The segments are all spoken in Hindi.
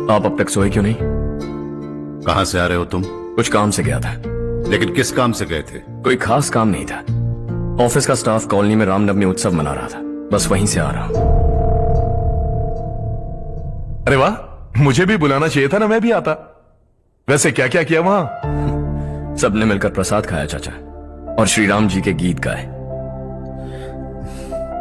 आप अब तक सोए क्यों नहीं? कहां से आ रहे हो तुम? कुछ काम से गया था। लेकिन किस काम से गए थे? कोई खास काम नहीं था। ऑफिस का स्टाफ कॉलोनी में रामनवमी उत्सव मना रहा था, बस वहीं से आ रहा हूं। अरे वाह, मुझे भी बुलाना चाहिए था ना, मैं भी आता। वैसे क्या क्या किया वहां? सबने मिलकर प्रसाद खाया चाचा, और श्री राम जी के गीत गाए।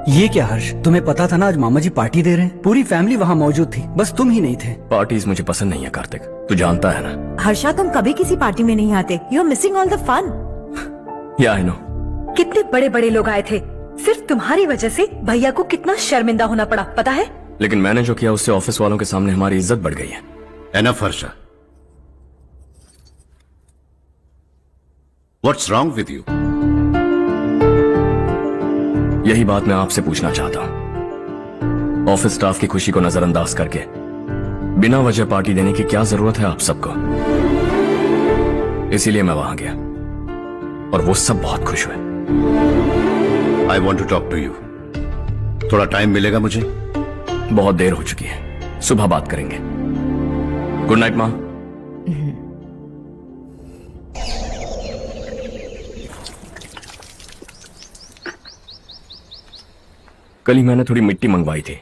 ये क्या हर्ष, तुम्हें पता था ना आज मामा जी पार्टी दे रहे हैं? पूरी फैमिली वहाँ मौजूद थी, बस तुम ही नहीं थे। पार्टीज मुझे पसंद नहीं है कार्तिक, तू जानता है ना। हर्षा, तुम कभी किसी पार्टी में नहीं आते। You are missing all the fun. Yeah I no. कितने बड़े बड़े लोग आए थे, सिर्फ तुम्हारी वजह से भैया को कितना शर्मिंदा होना पड़ा, पता है? लेकिन मैंने जो किया उससे ऑफिस वालों के सामने हमारी इज्जत बढ़ गई है। Enough Harsha, what's wrong with you? यही बात मैं आपसे पूछना चाहता हूं। ऑफिस स्टाफ की खुशी को नजरअंदाज करके बिना वजह पार्टी देने की क्या जरूरत है आप सबको? इसीलिए मैं वहां गया और वो सब बहुत खुश हुए। I want to talk to you. थोड़ा टाइम मिलेगा मुझे? बहुत देर हो चुकी है, सुबह बात करेंगे। गुड नाइट मां। कल ही मैंने थोड़ी मिट्टी मंगवाई थी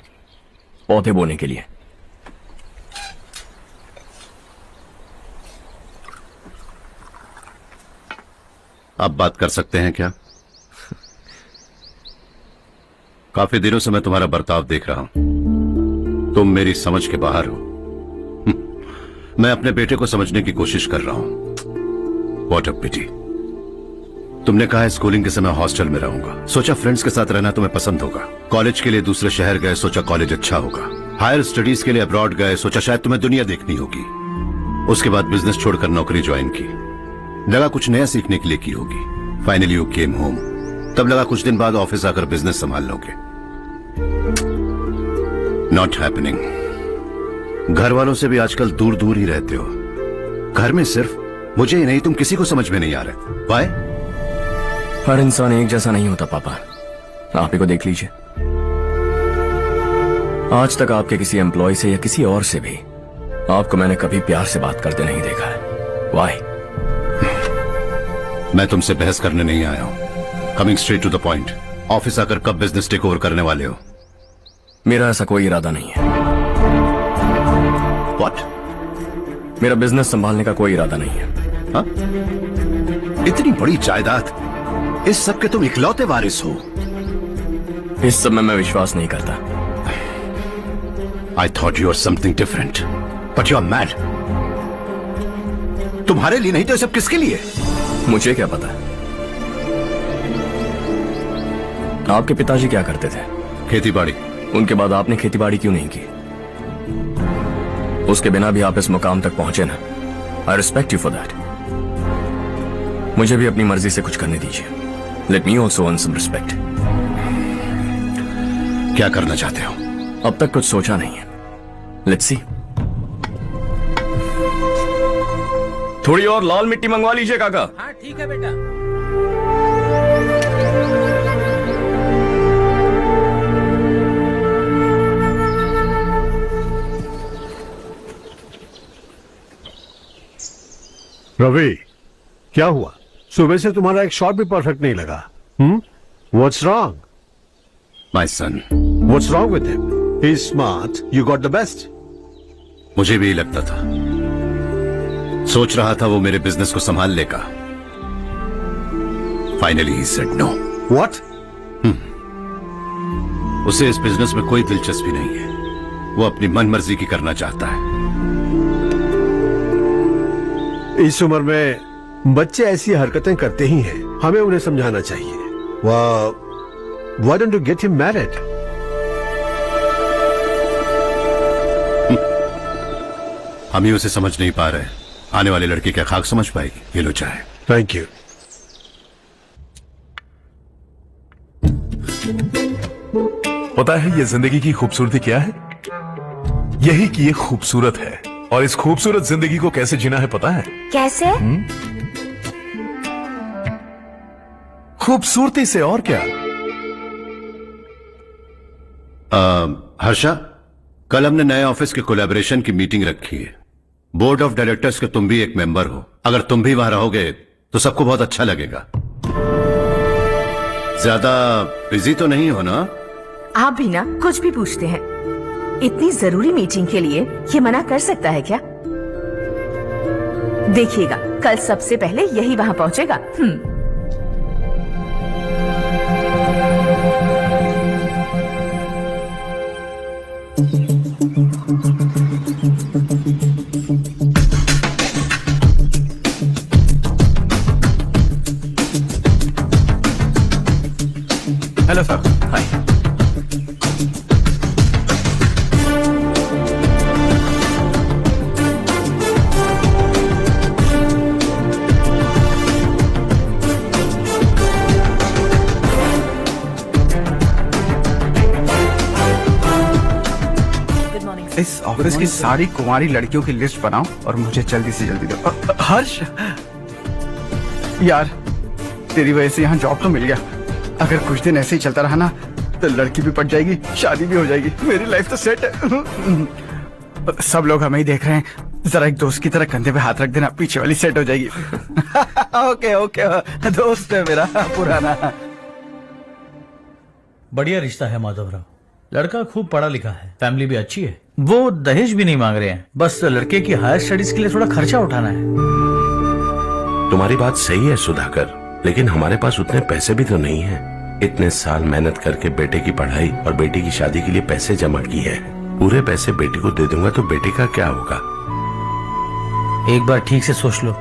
पौधे बोने के लिए। आप बात कर सकते हैं क्या? काफी दिनों से मैं तुम्हारा बर्ताव देख रहा हूं। तुम मेरी समझ के बाहर हो। मैं अपने बेटे को समझने की कोशिश कर रहा हूं। व्हाट अ पिटी। तुमने कहा स्कूलिंग के समय हॉस्टल में रहूंगा, सोचा फ्रेंड्स के साथ रहना तुम्हें पसंद होगा। कॉलेज के लिए दूसरे शहर गए, सोचा कॉलेज अच्छा होगा। हायर स्टडीज के लिए अब्रॉड गए, सोचा शायद तुम्हें दुनिया देखनी होगी। उसके बाद बिजनेस छोड़कर नौकरी ज्वाइन की, लगा कुछ नया सीखने के लिए की होगी। फाइनली यू केम होम, तब लगा कुछ दिन बाद ऑफिस आकर बिजनेस संभाल लोगे। Not happening. घर वालों से भी आजकल दूर दूर ही रहते हो। घर में सिर्फ मुझे ही नहीं, तुम किसी को समझ में नहीं आ रहे। वाई? हर इंसान एक जैसा नहीं होता पापा, आप ही को देख लीजिए। आज तक आपके किसी एम्प्लॉय से या किसी और से भी आपको मैंने कभी प्यार से बात करते नहीं देखा है। वाई? मैं तुमसे बहस करने नहीं आया हूं। Coming straight to the point, office आकर कब बिजनेस टेक ओवर करने वाले हो? मेरा ऐसा कोई इरादा नहीं है। व्हाट? मेरा बिजनेस संभालने का कोई इरादा नहीं है। हाँ? इतनी बड़ी जायदाद, इस सब के तुम इकलौते वारिस हो। इस सब में मैं विश्वास नहीं करता। I thought you were something different, but you are mad. तुम्हारे लिए नहीं तो ये सब किसके लिए? मुझे क्या पता। आपके पिताजी क्या करते थे? खेतीबाड़ी। उनके बाद आपने खेतीबाड़ी क्यों नहीं की? उसके बिना भी आप इस मुकाम तक पहुंचे ना। I respect you for that. मुझे भी अपनी मर्जी से कुछ करने दीजिए। Let me also earn some respect. क्या करना चाहते हो? अब तक कुछ सोचा नहीं है। Let's see. थोड़ी और लाल मिट्टी मंगवा लीजिए काका। हाँ ठीक है बेटा। रवि, क्या हुआ? सुबह से तुम्हारा एक शॉट भी परफेक्ट नहीं लगा। What's wrong? My son. What's wrong with him? He's smart. You got the best. मुझे भी लगता था, सोच रहा था वो मेरे बिजनेस को संभाल लेगा। Finally he said no. What? उसे इस बिजनेस में कोई दिलचस्पी नहीं है। वो अपनी मनमर्जी की करना चाहता है। इस उम्र में बच्चे ऐसी हरकतें करते ही हैं, हमें उन्हें समझाना चाहिए। Why don't you get him married? हम ही उसे समझ नहीं पा रहे, आने वाली लड़की क्या खाक समझ पाएगी? ये लो चाहे। Thank you. पता है ये जिंदगी की खूबसूरती क्या है? यही कि ये खूबसूरत है, और इस खूबसूरत जिंदगी को कैसे जीना है पता है? कैसे? खूबसूरती से, और क्या। हर्षा, कल हमने नए ऑफिस के कोलैबोरेशन की मीटिंग रखी है। बोर्ड ऑफ डायरेक्टर्स के तुम भी एक मेंबर हो। अगर तुम भी वहां रहोगे तो सबको बहुत अच्छा लगेगा। ज्यादा बिजी तो नहीं हो ना? आप भी ना कुछ भी पूछते हैं। इतनी जरूरी मीटिंग के लिए ये मना कर सकता है क्या? देखिएगा कल सबसे पहले यही वहां पहुंचेगा। Hello sir. हाय। इस ऑफिस की सारी कुंवारी लड़कियों की लिस्ट बनाओ और मुझे जल्दी से जल्दी दो। हर्ष यार, तेरी वजह से यहाँ जॉब तो मिल गया। अगर कुछ दिन ऐसे ही चलता रहा ना तो लड़की भी पट जाएगी, शादी भी हो जाएगी, मेरी लाइफ तो सेट है। सब लोग हमें ही देख रहे हैं, जरा एक दोस्त की तरह कंधे पे हाथ रख देना, पीछे वाली सेट हो जाएगी। ओके ओके, दोस्त है मेरा पुराना। बढ़िया रिश्ता है माधवराव। लड़का खूब पढ़ा लिखा है, फैमिली भी अच्छी है। वो दहेज भी नहीं मांग रहे हैं, बस लड़के की हायर स्टडीज के लिए थोड़ा खर्चा उठाना है। तुम्हारी बात सही है सुधाकर, लेकिन हमारे पास उतने पैसे भी तो नहीं हैं। इतने साल मेहनत करके बेटे की पढ़ाई और बेटी की शादी के लिए पैसे जमा किए हैं। पूरे पैसे बेटी को दे दूंगा तो बेटे का क्या होगा? एक बार ठीक से सोच लो।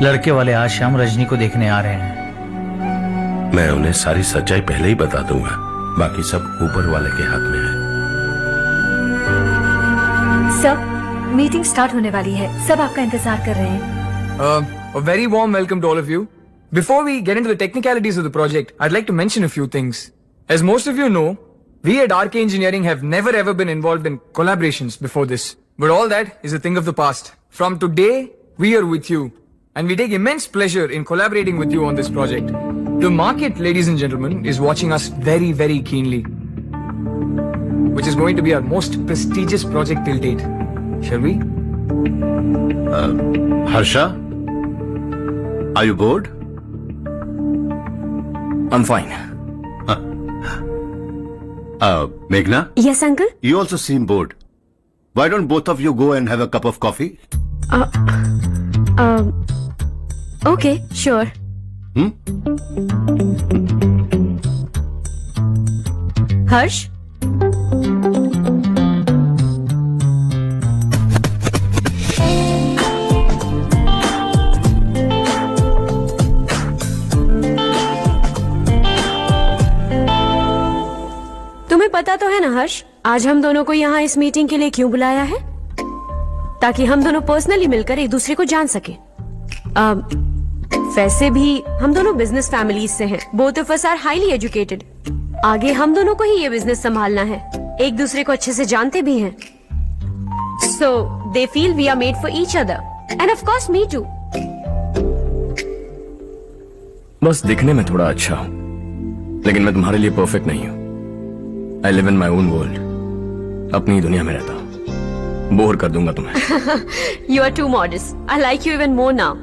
लड़के वाले आज शाम रजनी को देखने आ रहे हैं। मैं उन्हें सारी सच्चाई पहले ही बता दूंगा, बाकी सब ऊपर वाले के हाथ में है। सर, मीटिंग स्टार्ट होने वाली है, सब आपका इंतजार कर रहे हैं। A very warm welcome to all of you. Before we get into the technicalities of the project, I'd like to mention a few things. As most of you know, we at RK Engineering have never ever been involved in collaborations before this. But all that is a thing of the past. From today, we are with you. And we take immense pleasure in collaborating with you on this project. The market, ladies and gentlemen, is watching us very, very keenly. Which is going to be our most prestigious project till date. Shall we? Harsha? Are you bored? I'm fine. Meghna? Yes uncle. You also seem bored. Why don't both of you go and have a cup of coffee? Okay sure. Harsh, तुम्हें पता तो है ना हर्ष, आज हम दोनों को यहाँ इस मीटिंग के लिए क्यों बुलाया है? ताकि हम दोनों पर्सनली मिलकर एक दूसरे को जान सके। वैसे भी हम दोनों बिजनेस फैमिलीज से हैं। Both of us are highly educated. आगे हम दोनों को ही ये बिजनेस संभालना है। एक दूसरे को अच्छे से जानते भी हैं। So they feel we are made for each other and of course me too. बस दिखने में थोड़ा अच्छा हूं, लेकिन मैं तुम्हारे लिए परफेक्ट नहीं हूं। I live in my own world, अपनी दुनिया में रहता हूं। बोर कर दूंगा तुम्हें। You are too modest. I like you even more now.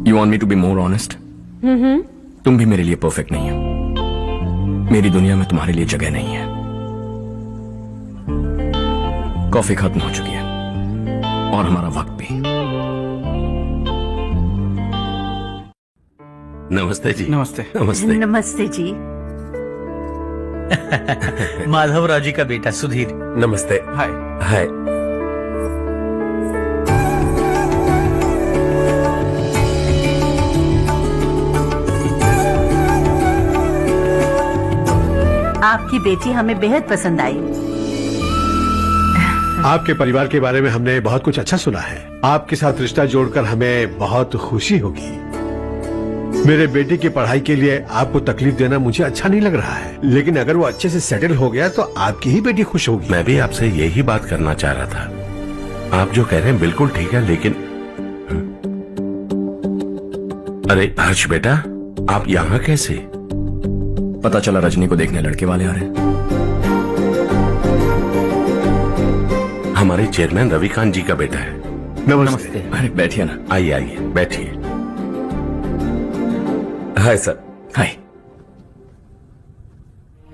You want me to be more honest? तुम भी मेरे लिए परफेक्ट नहीं हो। मेरी दुनिया में तुम्हारे लिए जगह नहीं है। कॉफी खत्म हो चुकी है और हमारा वक्त भी। नमस्ते जी। नमस्ते। नमस्ते। नमस्ते जी। माधवराव जी का बेटा सुधीर। नमस्ते। हाय। हाय। आपकी बेटी हमें बेहद पसंद आई। आपके परिवार के बारे में हमने बहुत कुछ अच्छा सुना है। आपके साथ रिश्ता जोड़कर हमें बहुत खुशी होगी। मेरे बेटे की पढ़ाई के लिए आपको तकलीफ देना मुझे अच्छा नहीं लग रहा है, लेकिन अगर वो अच्छे से सेटल हो गया तो आपकी ही बेटी खुश होगी। मैं भी आपसे यही बात करना चाह रहा था। आप जो कह रहे हैं बिल्कुल ठीक है, लेकिन अरे हर्ष बेटा, आप यहाँ कैसे? पता चला रजनी को देखने लड़के वाले आ रहे हैं। हमारे चेयरमैन रविकांत जी का बेटा है। नमस्ते। अरे बैठिए ना। आइए आइए बैठिए। Hi sir. हाय।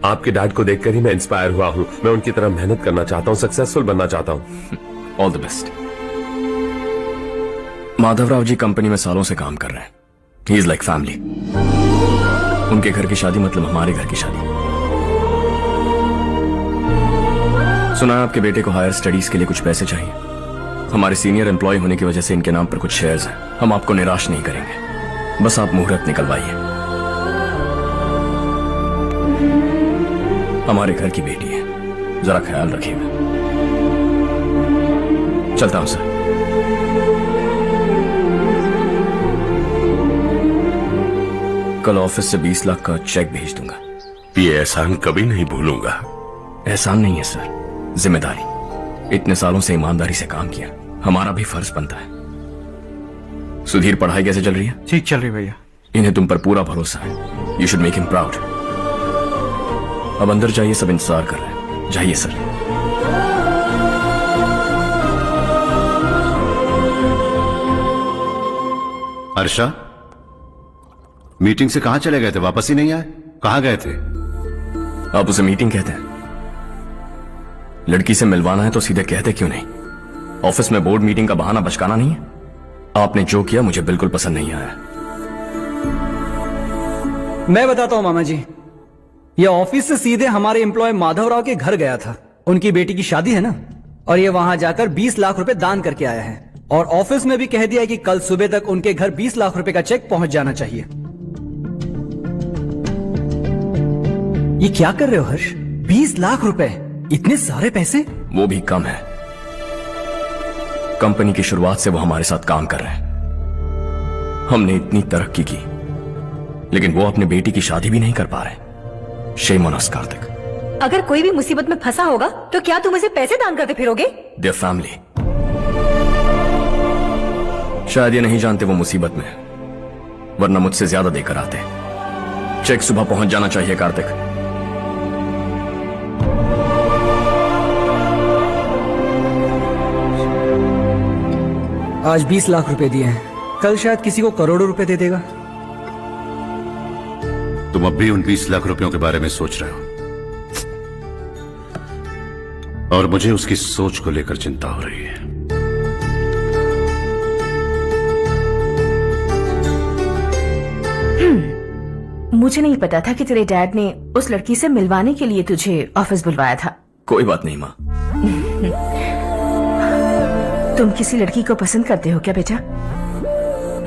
आपके डैड को देखकर ही मैं इंस्पायर हुआ हूं। मैं उनकी तरह मेहनत करना चाहता हूं, सक्सेसफुल बनना चाहता हूं। All the best. Madhavrao ji company में सालों से काम कर रहे हैं। He is like family. उनके घर की शादी मतलब हमारे घर की शादी। सुना है आपके बेटे को हायर स्टडीज के लिए कुछ पैसे चाहिए। हमारे सीनियर एम्प्लॉय होने की वजह से इनके नाम पर कुछ शेयर्स हैं। हम आपको निराश नहीं करेंगे, बस आप मुहूर्त निकलवाइए। हमारे घर की बेटी है, जरा ख्याल रखिएगा। चलता हूं सर। कल ऑफिस से 20 लाख का चेक भेज दूंगा। ये एहसान कभी नहीं भूलूंगा। एहसान नहीं है सर, जिम्मेदारी। इतने सालों से ईमानदारी से काम किया, हमारा भी फर्ज बनता है। सुधीर, पढ़ाई कैसे चल रही है? ठीक चल रही भैया। इन्हें तुम पर पूरा भरोसा है। You should make him proud. अब अंदर जाइए, सब इंतजार कर रहे हैं। जाइए सर। अर्षा, मीटिंग से कहां चले गए थे? वापस ही नहीं आए? कहां गए थे? आप उसे मीटिंग कहते हैं? लड़की से मिलवाना है तो सीधे कहते क्यों नहीं? ऑफिस में बोर्ड मीटिंग का बहाना बचकाना नहीं है। आपने जो किया मुझे बिल्कुल पसंद नहीं आया। मैं बताता हूं मामा जी, ये ऑफिस से सीधे हमारे एम्प्लॉय माधवराव के घर गया था। उनकी बेटी की शादी है ना, और ये वहां जाकर 20 लाख रुपए दान करके आया है। और ऑफिस में भी कह दिया कि कल सुबह तक उनके घर 20 लाख रुपए का चेक पहुंच जाना चाहिए। ये क्या कर रहे हो हर्ष? 20 लाख रुपए, इतने सारे पैसे? वो भी कम है। कंपनी की शुरुआत से वो हमारे साथ काम कर रहे हैं। हमने इतनी तरक्की की, लेकिन वो अपनी बेटी की शादी भी नहीं कर पा रहे। Shame on us Kartik. अगर कोई भी मुसीबत में फंसा होगा तो क्या तुम उसे पैसे दान करते फिरोगे? Their family. शायद ये नहीं जानते वो मुसीबत में, वरना मुझसे ज्यादा देकर आते। चेक सुबह पहुंच जाना चाहिए कार्तिक। आज 20 लाख रुपए दिए हैं, कल शायद किसी को करोड़ों रुपए दे देगा। तुम अब भी उन 20 लाख रुपयों के बारे में सोच रहे हो, और मुझे उसकी सोच को लेकर चिंता हो रही है। मुझे नहीं पता था कि तेरे डैड ने उस लड़की से मिलवाने के लिए तुझे ऑफिस बुलवाया था। कोई बात नहीं माँ। तुम किसी लड़की को पसंद करते हो क्या बेटा?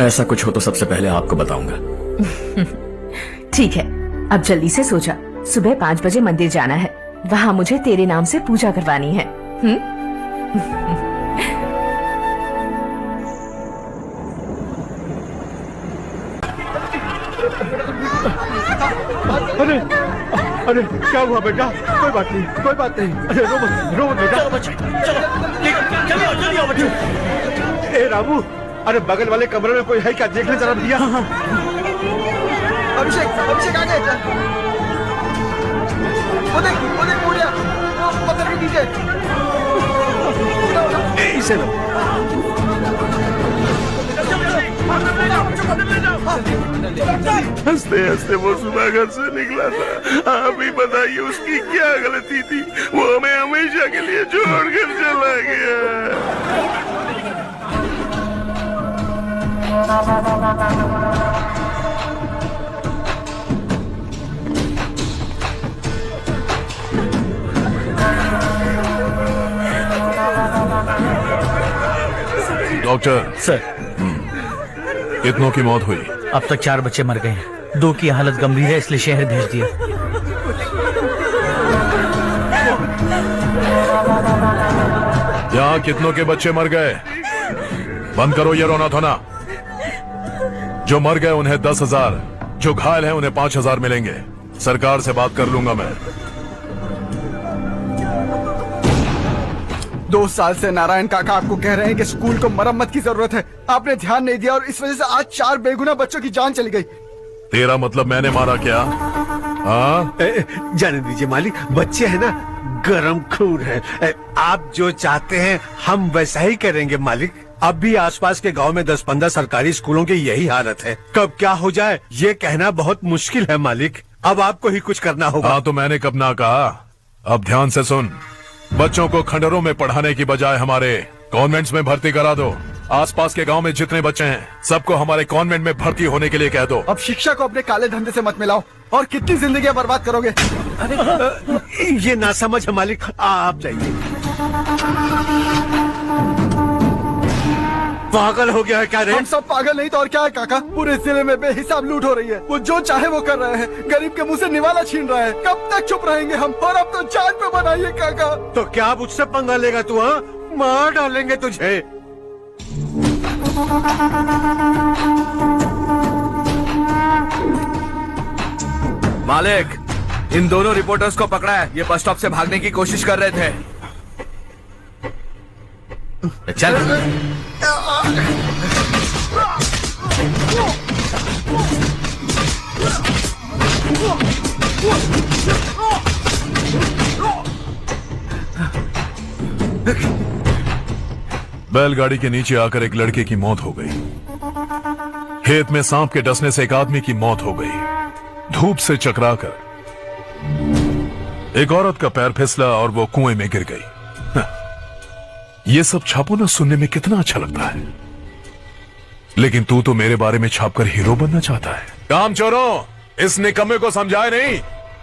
ऐसा कुछ हो तो सबसे पहले आपको बताऊंगा। ठीक है, अब जल्दी से सो जा। सुबह 5 बजे मंदिर जाना है, वहाँ मुझे तेरे नाम से पूजा करवानी है। अरे अरे क्या हुआ बेटा? कोई बात नहीं, कोई बात नहीं। अरे रो मत बेटा। चलो बच्चे, चलो जल्दी आओ बच्चे। ए रामू, अरे बगल वाले कमरे में कोई है क्या? देख ले जरा भैया। अभिषेक आ गए। वो देख मुड़िया, वो पत्थर के नीचे। इसे लो। हंसते हंसते वो सुबह घर से निकला था। आप ही बताइए उसकी क्या गलती थी? वो हमें हमेशा के लिए छोड़कर चला गया। डॉक्टर सर, कितनों की मौत हुई? अब तक 4 बच्चे मर गए हैं। 2 की हालत गंभीर है, इसलिए शहर भेज दिया। यहाँ कितनों के बच्चे मर गए? बंद करो ये रोना धोना। जो मर गए उन्हें 10,000, जो घायल हैं उन्हें 5,000 मिलेंगे। सरकार से बात कर लूंगा मैं। 2 साल से नारायण काका आपको कह रहे हैं कि स्कूल को मरम्मत की जरूरत है। आपने ध्यान नहीं दिया और इस वजह से आज 4 बेगुनाह बच्चों की जान चली गई। तेरा मतलब मैंने मारा क्या? हाँ, जाने दीजिए मालिक, बच्चे है ना, गरम खून है। आप जो चाहते हैं हम वैसा ही करेंगे मालिक। अब भी आसपास के गांव में 10-15 सरकारी स्कूलों की यही हालत है। कब क्या हो जाए ये कहना बहुत मुश्किल है मालिक। अब आपको ही कुछ करना होगा। हाँ तो मैंने कब ना कहा। अब ध्यान से सुन, बच्चों को खंडरों में पढ़ाने की बजाय हमारे कॉन्वेंट्स में भर्ती करा दो। आसपास के गांव में जितने बच्चे हैं सबको हमारे कॉन्वेंट में भर्ती होने के लिए कह दो। अब शिक्षा को अपने काले धंधे से मत मिलाओ और कितनी जिंदगियां बर्बाद करोगे। ये ना समझ है मालिक, आप जाइए। पागल हो गया है क्या रे? हम सब पागल नहीं तो और क्या है काका। पूरे जिले में बेहिसाब लूट हो रही है। वो जो चाहे वो कर रहे हैं। गरीब के मुंह से निवाला छीन रहा है। कब तक चुप रहेंगे हम? और अब तो जान पे बनाइए काका। तो क्या मुझसे पंगा लेगा तू? हाँ, मार डालेंगे तुझे। मालिक, इन दोनों रिपोर्टर्स को पकड़ा है। ये बस स्टॉप से भागने की कोशिश कर रहे थे। चल। बैलगाड़ी के नीचे आकर एक लड़के की मौत हो गई। खेत में सांप के डसने से एक आदमी की मौत हो गई। धूप से चकराकर एक औरत का पैर फिसला और वो कुएं में गिर गई। ये सब छापो ना सुनने में कितना अच्छा लगता है, लेकिन तू तो मेरे बारे में छापकर हीरो बनना चाहता है। काम चोरों, इस निकम्मे को समझाए नहीं।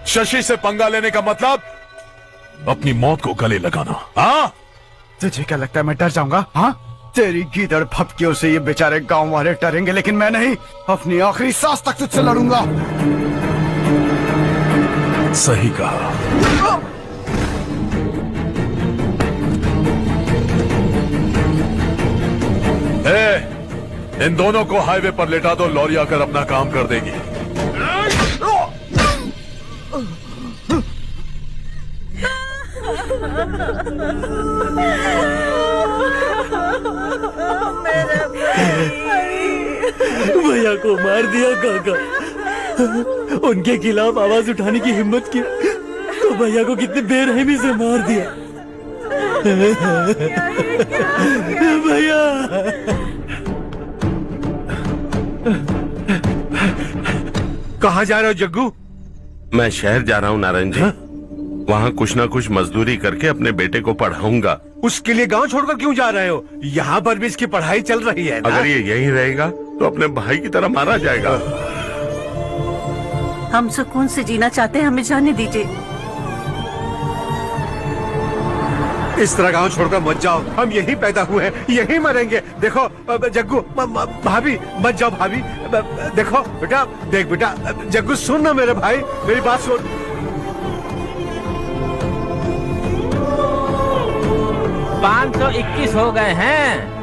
शशि से पंगा लेने का मतलब अपनी मौत को गले लगाना। हाँ, तुझे क्या लगता है मैं डर जाऊंगा? हाँ, तेरी गीदड़ फपकियों से ये बेचारे गांव वाले डरेंगे, लेकिन मैं नहीं। अपनी आखिरी सांस तक तुझसे लड़ूंगा। सही कहा। इन दोनों को हाईवे पर लेटा दो। लॉरी आकर अपना काम कर देगी। भैया को मार दिया काका। उनके खिलाफ आवाज उठाने की हिम्मत की तो भैया को कितनी बेरहमी से मार दिया। भैया कहाँ जा रहे हो जग्गू? मैं शहर जा रहा हूँ नारायण जी। वहाँ कुछ ना कुछ मजदूरी करके अपने बेटे को पढ़ाऊंगा। उसके लिए गांव छोड़कर क्यों जा रहे हो? यहाँ पर भी इसकी पढ़ाई चल रही है ना? अगर ये यहीं रहेगा तो अपने भाई की तरह मारा जाएगा। हम सुकून से जीना चाहते हैं, हमें जाने दीजिए। इस तरह गांव छोड़कर मत जाओ। हम यहीं पैदा हुए हैं, यहीं मरेंगे। देखो जग्गू, भाभी मत जाओ। भाभी देखो बेटा, देख बेटा, जग्गू सुन ना मेरे भाई, मेरी बात सुन। 521 हो गए हैं।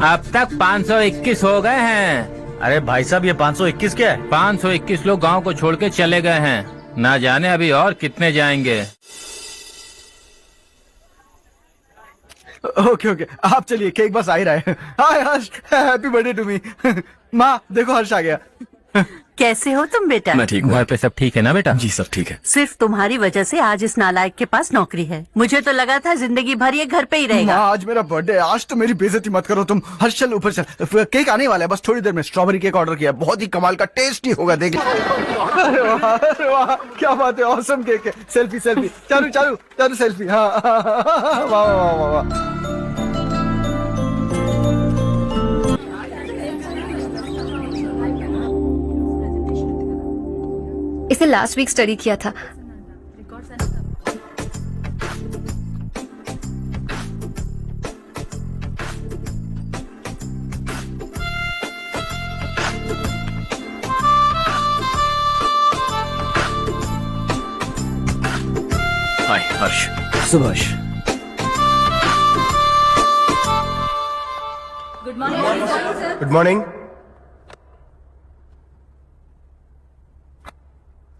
अब तक 521 हो गए हैं। अरे भाई साहब, ये 521 क्या है? 521 लोग गांव को छोड़ के चले गए हैं। ना जाने अभी और कितने जाएंगे। ओके ओके, आप चलिए, केक बस आ ही रहा है। हाय हर्ष, हैप्पी बर्थडे टू मी। माँ देखो, हर्ष आ गया। कैसे हो तुम बेटा? मैं ठीक हूँ। घर पे सब ठीक है ना बेटा? जी सब ठीक है। सिर्फ तुम्हारी वजह से आज इस नालायक के पास नौकरी है। मुझे तो लगा था जिंदगी भर ये घर पे ही रहेगा। माँ आज मेरा बर्थडे, आज तो मेरी बेइज्जती मत करो तुम। हर्ष चल ऊपर चल, केक आने वाला है बस थोड़ी देर में। स्ट्रॉबेरी केक ऑर्डर किया, बहुत ही कमाल का टेस्टी होगा, देख। अरे वाह, अरे वाह, क्या बात है, ऑसम केक है। सेल्फी सेल्फी, चालू चालू चालू सेल्फी। हाँ वाह वाह वाह वाह। इसे लास्ट वीक स्टडी किया था। हाय हर्ष। Subhash. Good morning.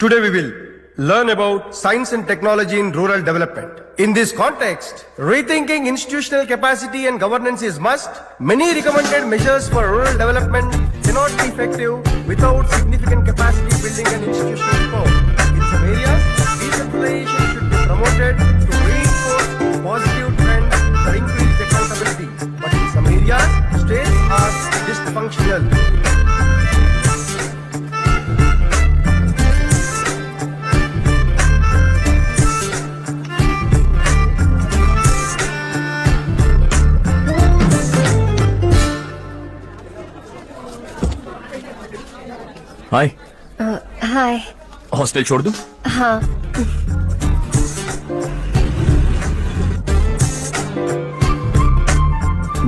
Today we will learn about science and technology in rural development. In this context, rethinking institutional capacity and governance is must. Many recommended measures for rural development cannot be effective without significant capacity building and institutional support. In some areas, decentralization should be promoted to reinforce positive trends for increased accountability. But in some areas, states are dysfunctional. Hi. Hi. Hostel छोड़ दूं? हाँ।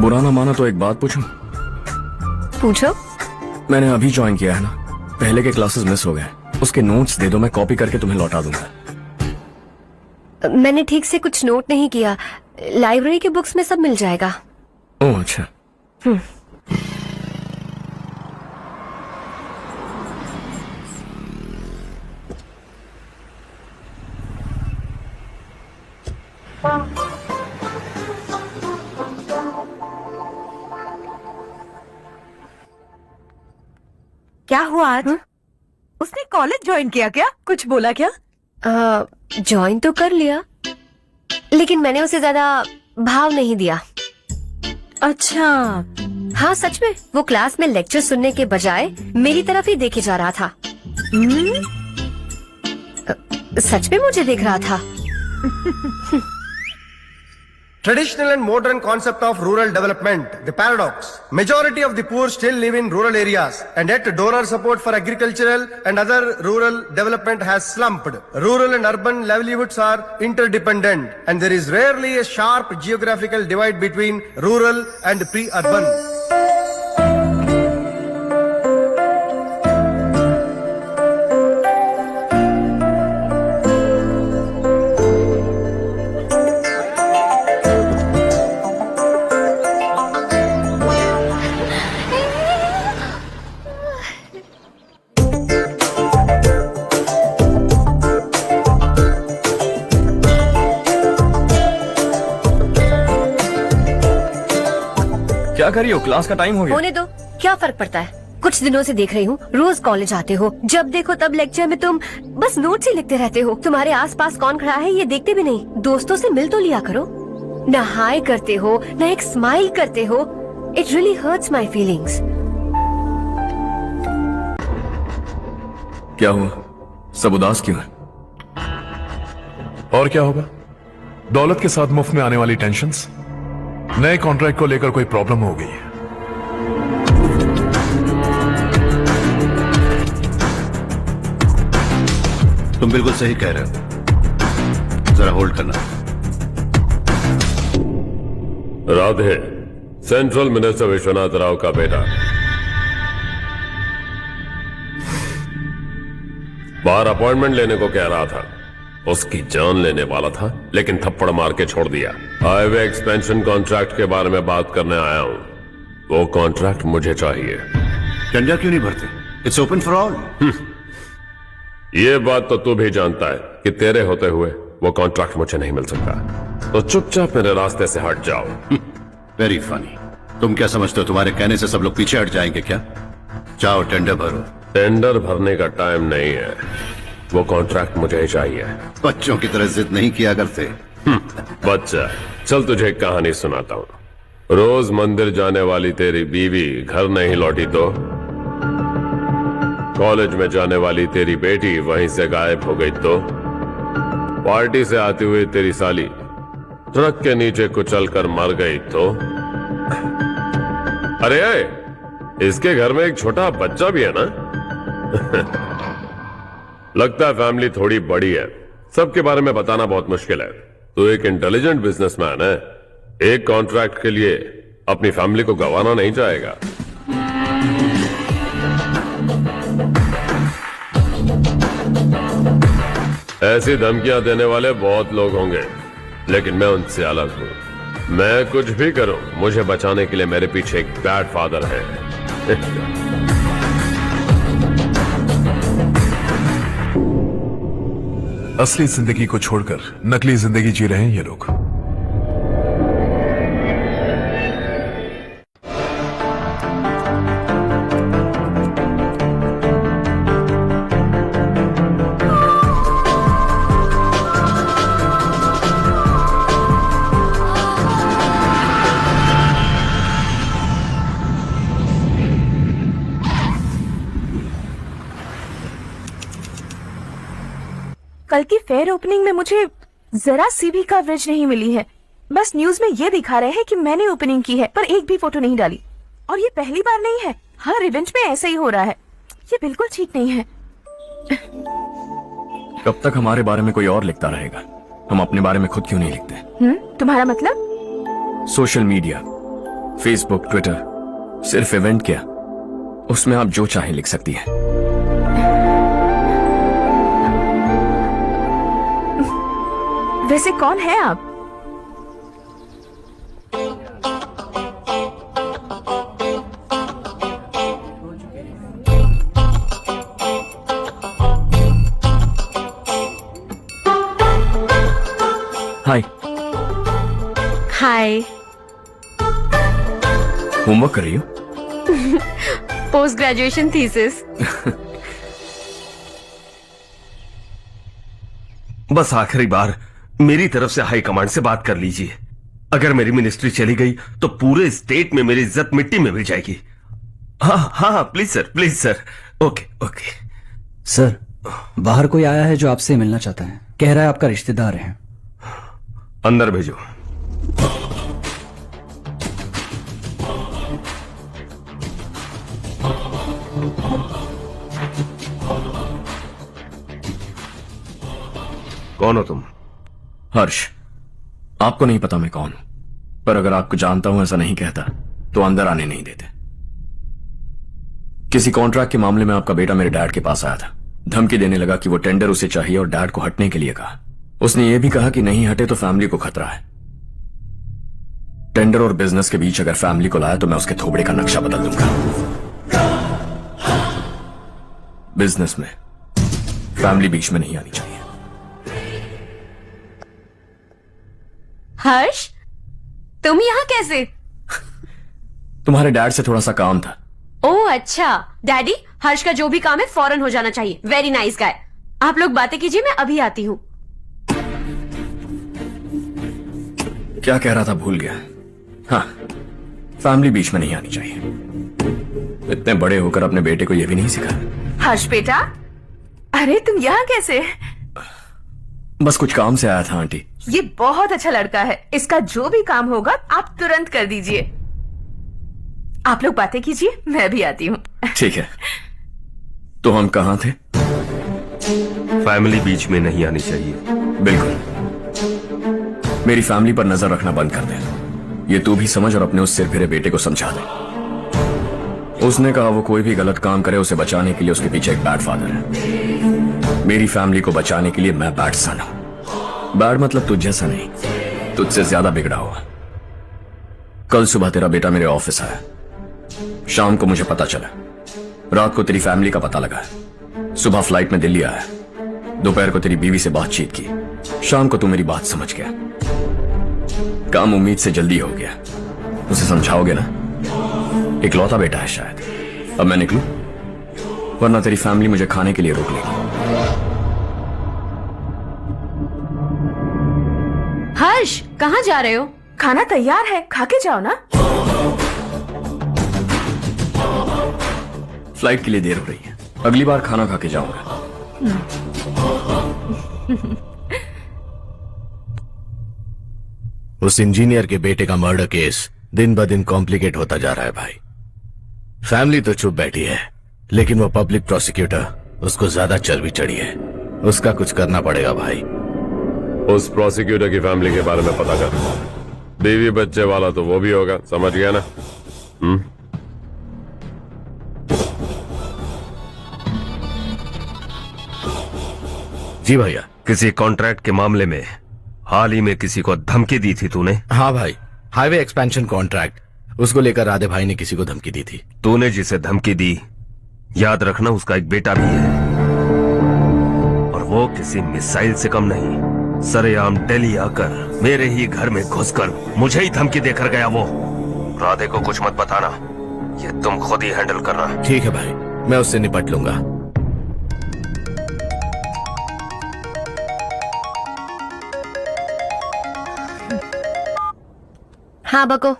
बुरा ना माना तो एक बात पूछूं? पूछो। मैंने अभी ज्वाइन किया है ना, पहले के क्लासेस मिस हो गए, उसके नोट्स दे दो, मैं कॉपी करके तुम्हें लौटा दूंगा। मैंने ठीक से कुछ नोट नहीं किया, लाइब्रेरी के बुक्स में सब मिल जाएगा। ओह अच्छा। क्या हुआ आज? उसने कॉलेज ज्वाइन किया क्या? कुछ बोला क्या? ज्वाइन तो कर लिया, लेकिन मैंने उसे ज्यादा भाव नहीं दिया। अच्छा। हाँ सच में, वो क्लास में लेक्चर सुनने के बजाय मेरी तरफ ही देखे जा रहा था। सच में मुझे देख रहा था। Traditional and modern concept of rural development, the paradox. Majority of the poor still live in rural areas, and yet donor support for agricultural and other rural development has slumped. Rural and urban livelihoods are interdependent, and there is rarely a sharp geographical divide between rural and pre-urban. क्या कर रही हो? क्लास का टाइम हो गया। होने दो, क्या फर्क पड़ता है? कुछ दिनों से देख रही हूँ, रोज कॉलेज आते हो, जब देखो तब लेक्चर में तुम बस नोट्स ही लिखते रहते हो। तुम्हारे आसपास कौन खड़ा है ये देखते भी नहीं। दोस्तों से मिल तो लिया करो। न हाय करते हो, न एक स्माइल करते हो। It really hurts my feelings. क्या हुआ? सब उदास क्यों है? और क्या होगा? दौलत के साथ मुफ्त में आने वाली टेंशन्स। नए कॉन्ट्रैक्ट को लेकर कोई प्रॉब्लम हो गई है। तुम बिल्कुल सही कह रहे हो, जरा होल्ड करना। राधे, सेंट्रल मिनिस्टर विश्वनाथ राव का बेटा बाहर अपॉइंटमेंट लेने को कह रहा था। उसकी जान लेने वाला था, लेकिन थप्पड़ मार के छोड़ दिया। हाईवे एक्सपेंशन कॉन्ट्रैक्ट के बारे में बात करने आया हूं। वो कॉन्ट्रैक्ट मुझे चाहिए। टेंडर क्यों नहीं भरते? It's open for all. ये बात तो तू भी जानता है कि तेरे होते हुए वो कॉन्ट्रैक्ट मुझे नहीं मिल सकता, तो चुपचाप मेरे रास्ते से हट जाओ। Very funny. तुम क्या समझते हो तुम्हारे कहने से सब लोग पीछे हट जाएंगे क्या? जाओ टेंडर भरो। टेंडर भरने का टाइम नहीं है, वो कॉन्ट्रैक्ट मुझे ही चाहिए। बच्चों की तरह जिद नहीं किया करते। बच्चा, चल तुझे एक कहानी सुनाता हूँ। रोज मंदिर जाने वाली तेरी बीवी घर नहीं लौटी तो कॉलेज में जाने वाली तेरी बेटी वहीं से गायब हो गई तो पार्टी से आती हुई तेरी साली ट्रक के नीचे कुचल कर मर गई तो अरे इसके घर में एक छोटा बच्चा भी है ना। लगता है फैमिली थोड़ी बड़ी है, सबके बारे में बताना बहुत मुश्किल है। तू एक इंटेलिजेंट बिजनेसमैन है, एक कॉन्ट्रैक्ट के लिए अपनी फैमिली को गंवाना नहीं चाहेगा। ऐसी धमकियां देने वाले बहुत लोग होंगे, लेकिन मैं उनसे अलग हूं। मैं कुछ भी करूं, मुझे बचाने के लिए मेरे पीछे एक बैड फादर है। असली जिंदगी को छोड़कर नकली जिंदगी जी रहे हैं ये लोग। कल की फेयर ओपनिंग में मुझे जरा सी भी कवरेज नहीं मिली है। बस न्यूज में ये दिखा रहे हैं कि मैंने ओपनिंग की है, पर एक भी फोटो नहीं डाली। और ये पहली बार नहीं है, हर इवेंट में ऐसा ही हो रहा है। ये बिल्कुल ठीक नहीं है। कब तक हमारे बारे में कोई और लिखता रहेगा? हम अपने बारे में खुद क्यों नहीं लिखते? तुम्हारा मतलब? सोशल मीडिया, फेसबुक, ट्विटर, सिर्फ इवेंट क्या, उसमें आप जो चाहे लिख सकती हैं। वैसे कौन है आप? हाय। हाय। होमवर्क कर रही हो? Post graduation thesis. बस आखिरी बार मेरी तरफ से हाई कमांड से बात कर लीजिए। अगर मेरी मिनिस्ट्री चली गई तो पूरे स्टेट में मेरी इज्जत मिट्टी में मिल जाएगी। हाँ हाँ please sir, please sir. Okay okay. Sir, बाहर कोई आया है जो आपसे मिलना चाहता है। कह रहा है आपका रिश्तेदार है। अंदर भेजो। कौन हो तुम? हर्ष। आपको नहीं पता मैं कौन हूं, पर अगर आपको जानता हूं ऐसा नहीं कहता तो अंदर आने नहीं देते। किसी कॉन्ट्रैक्ट के मामले में आपका बेटा मेरे डैड के पास आया था। धमकी देने लगा कि वो टेंडर उसे चाहिए और डैड को हटने के लिए कहा। उसने ये भी कहा कि नहीं हटे तो फैमिली को खतरा है। टेंडर और बिजनेस के बीच अगर फैमिली को लाया तो मैं उसके थोबड़े का नक्शा बदल दूंगा। बिजनेस में फैमिली बीच में नहीं आनी चाहिए। हर्ष, तुम यहाँ कैसे? तुम्हारे डैड से थोड़ा सा काम था। ओह अच्छा। डैडी, हर्ष का जो भी काम है फौरन हो जाना चाहिए। Very nice guy. आप लोग बातें कीजिए, मैं अभी आती हूँ। क्या कह रहा था भूल गया। हाँ, फैमिली बीच में नहीं आनी चाहिए। इतने बड़े होकर अपने बेटे को यह भी नहीं सिखाया। हर्ष बेटा, अरे तुम यहाँ कैसे? बस कुछ काम से आया था आंटी। ये बहुत अच्छा लड़का है। इसका जो भी काम होगा आप तुरंत कर दीजिए। आप लोग बातें कीजिए, मैं भी आती हूँ। ठीक है। तो हम कहाँ थे? फैमिली बीच में नहीं आनी चाहिए। बिल्कुल। मेरी फैमिली पर नजर रखना बंद कर दे। ये तू भी समझ और अपने उस सिर फिरे बेटे को समझा दे। उसने कहा वो कोई भी गलत काम करे उसे बचाने के लिए उसके पीछे एक बैड फादर है। मेरी फैमिली को बचाने के लिए मैं बैड सन हूं। बैड मतलब तुझ जैसा नहीं, तुझसे ज्यादा बिगड़ा हुआ। कल सुबह तेरा बेटा मेरे ऑफिस आया। शाम को मुझे पता चला। रात को तेरी फैमिली का पता लगा। सुबह फ्लाइट में दिल्ली आया। दोपहर को तेरी बीवी से बातचीत की। शाम को तू मेरी बात समझ गया। काम उम्मीद से जल्दी हो गया। उसे समझाओगे ना? इकलौता बेटा है शायद। अब मैं निकलूं, वरना तेरी फैमिली मुझे खाने के लिए रोक लेगी। हर्ष, कहाँ जा रहे हो? खाना तैयार है, खा के जाओ ना। फ्लाइट के लिए देर हो रही है। अगली बार खाना खा के जाऊंगा। उस इंजीनियर के बेटे का मर्डर केस दिन ब दिन कॉम्प्लिकेट होता जा रहा है भाई। फैमिली तो चुप बैठी है, लेकिन वो पब्लिक प्रोसिक्यूटर उसको ज्यादा चर्बी चढ़ी है। उसका कुछ करना पड़ेगा भाई। उस प्रोसिक्यूटर की फैमिली के बारे में पता कर। बीवी बच्चे वाला तो वो भी होगा, समझ गया ना? जी भैया। किसी कॉन्ट्रैक्ट के मामले में हाल ही में किसी को धमकी दी थी तूने? हाँ भाई, हाईवे एक्सपेंशन कॉन्ट्रैक्ट, उसको लेकर राधे भाई ने किसी को धमकी दी थी। तूने जिसे धमकी दी, याद रखना उसका एक बेटा भी है, और वो किसी मिसाइल से कम नहीं। सरेआम दिल्ली आकर मेरे ही घर में घुसकर मुझे ही धमकी देकर गया वो। राधे को कुछ मत बताना, ये तुम खुद ही हैंडल करना। ठीक है भाई, मैं उससे निपट लूंगा। हाँ बको।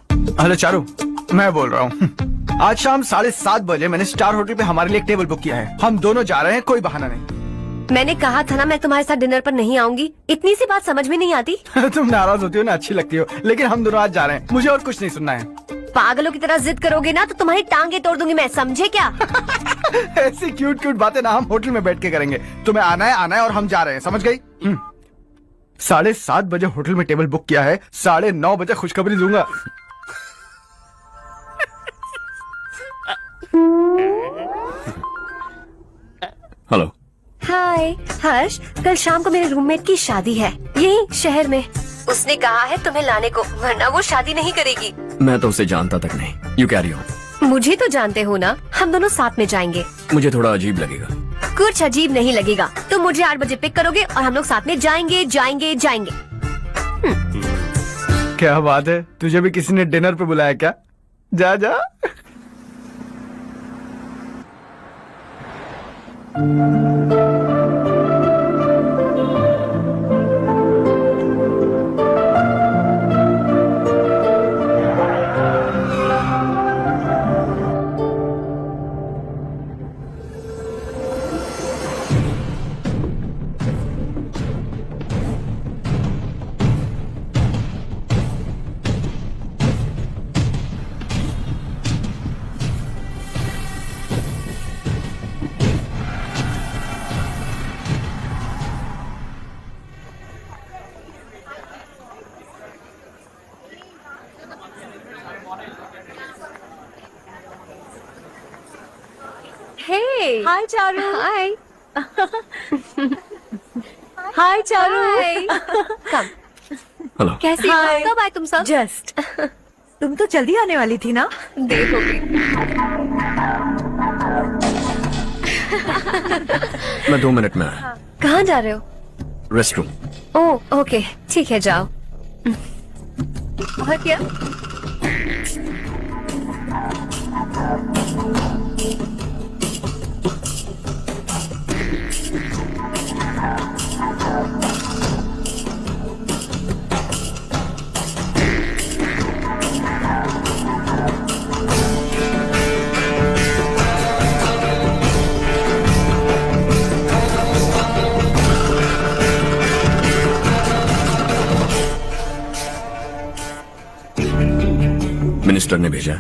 हेलो चारू, मैं बोल रहा हूँ। आज शाम 7:30 बजे मैंने स्टार होटल पे हमारे लिए एक टेबल बुक किया है। हम दोनों जा रहे हैं, कोई बहाना नहीं। मैंने कहा था ना मैं तुम्हारे साथ डिनर पर नहीं आऊंगी। इतनी सी बात समझ में नहीं आती। तुम नाराज होती हो ना, अच्छी लगती हो, लेकिन हम दोनों आज जा रहे हैं, मुझे और कुछ नहीं सुनना है। पागलों की तरह जिद करोगे ना तो तुम्हारी टांगे तोड़ दूंगी मैं, समझे क्या? ऐसी क्यूट क्यूट बातें ना हम होटल में बैठ के करेंगे। तुम्हें आना है और हम जा रहे हैं, समझ गई? 7:30 बजे होटल में टेबल बुक किया है, 9:30 बजे खुशखबरी दूंगा। हेलो। हाय हर्ष, कल शाम को मेरे रूममेट की शादी है यही शहर में। उसने कहा है तुम्हें लाने को, वरना वो शादी नहीं करेगी। मैं तो उसे जानता तक नहीं। You carry on. मुझे तो जानते हो ना, हम दोनों साथ में जाएंगे। मुझे थोड़ा अजीब लगेगा। कुछ अजीब नहीं लगेगा। तुम मुझे 8 बजे पिक करोगे और हम लोग साथ में जाएंगे जाएंगे जाएंगे। क्या बात है, तुझे भी किसी ने डिनर पे बुलाया क्या? जा जा। Hey. हाय चारू। हाय। हाय चारू। कम। हेलो। कैसी हो? कब आए तुम सब? जस्ट। तुम तो जल्दी आने वाली थी ना? देखोगे। मैं 2 मिनट में आया। कहाँ जा रहे हो? Rest room. ओह ओके, ठीक है जाओ। और क्या? मिनिस्टर ने भेजा।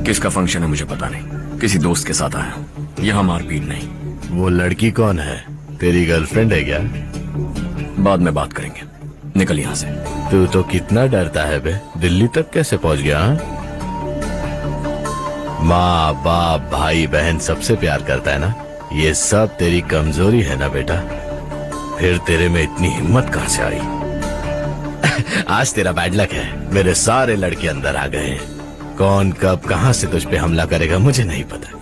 किसका फंक्शन है मुझे पता नहीं, किसी दोस्त के साथ आया हूं। यहाँ मारपीट नहीं। वो लड़की कौन है? तेरी गर्लफ्रेंड है क्या? बाद में बात करेंगे, निकल यहाँ से। तू तो कितना डरता है बे, दिल्ली तक कैसे पहुंच गया? माँ बाप भाई बहन सबसे प्यार करता है ना, ये सब तेरी कमजोरी है ना बेटा। फिर तेरे में इतनी हिम्मत कहाँ से आई? आज तेरा बैड लक है, मेरे सारे लड़के अंदर आ गए हैं। कौन कब कहां से तुझ पे हमला करेगा मुझे नहीं पता।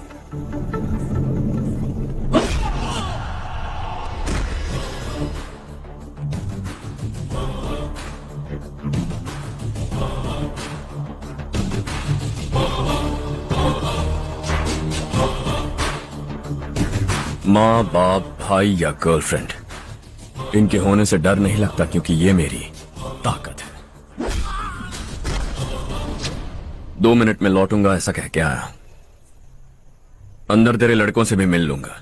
माँ बाप भाई या गर्लफ्रेंड, इनके होने से डर नहीं लगता, क्योंकि ये मेरी ताकत है। 2 मिनट में लौटूंगा ऐसा कह के आया। अंदर तेरे लड़कों से भी मिल लूंगा।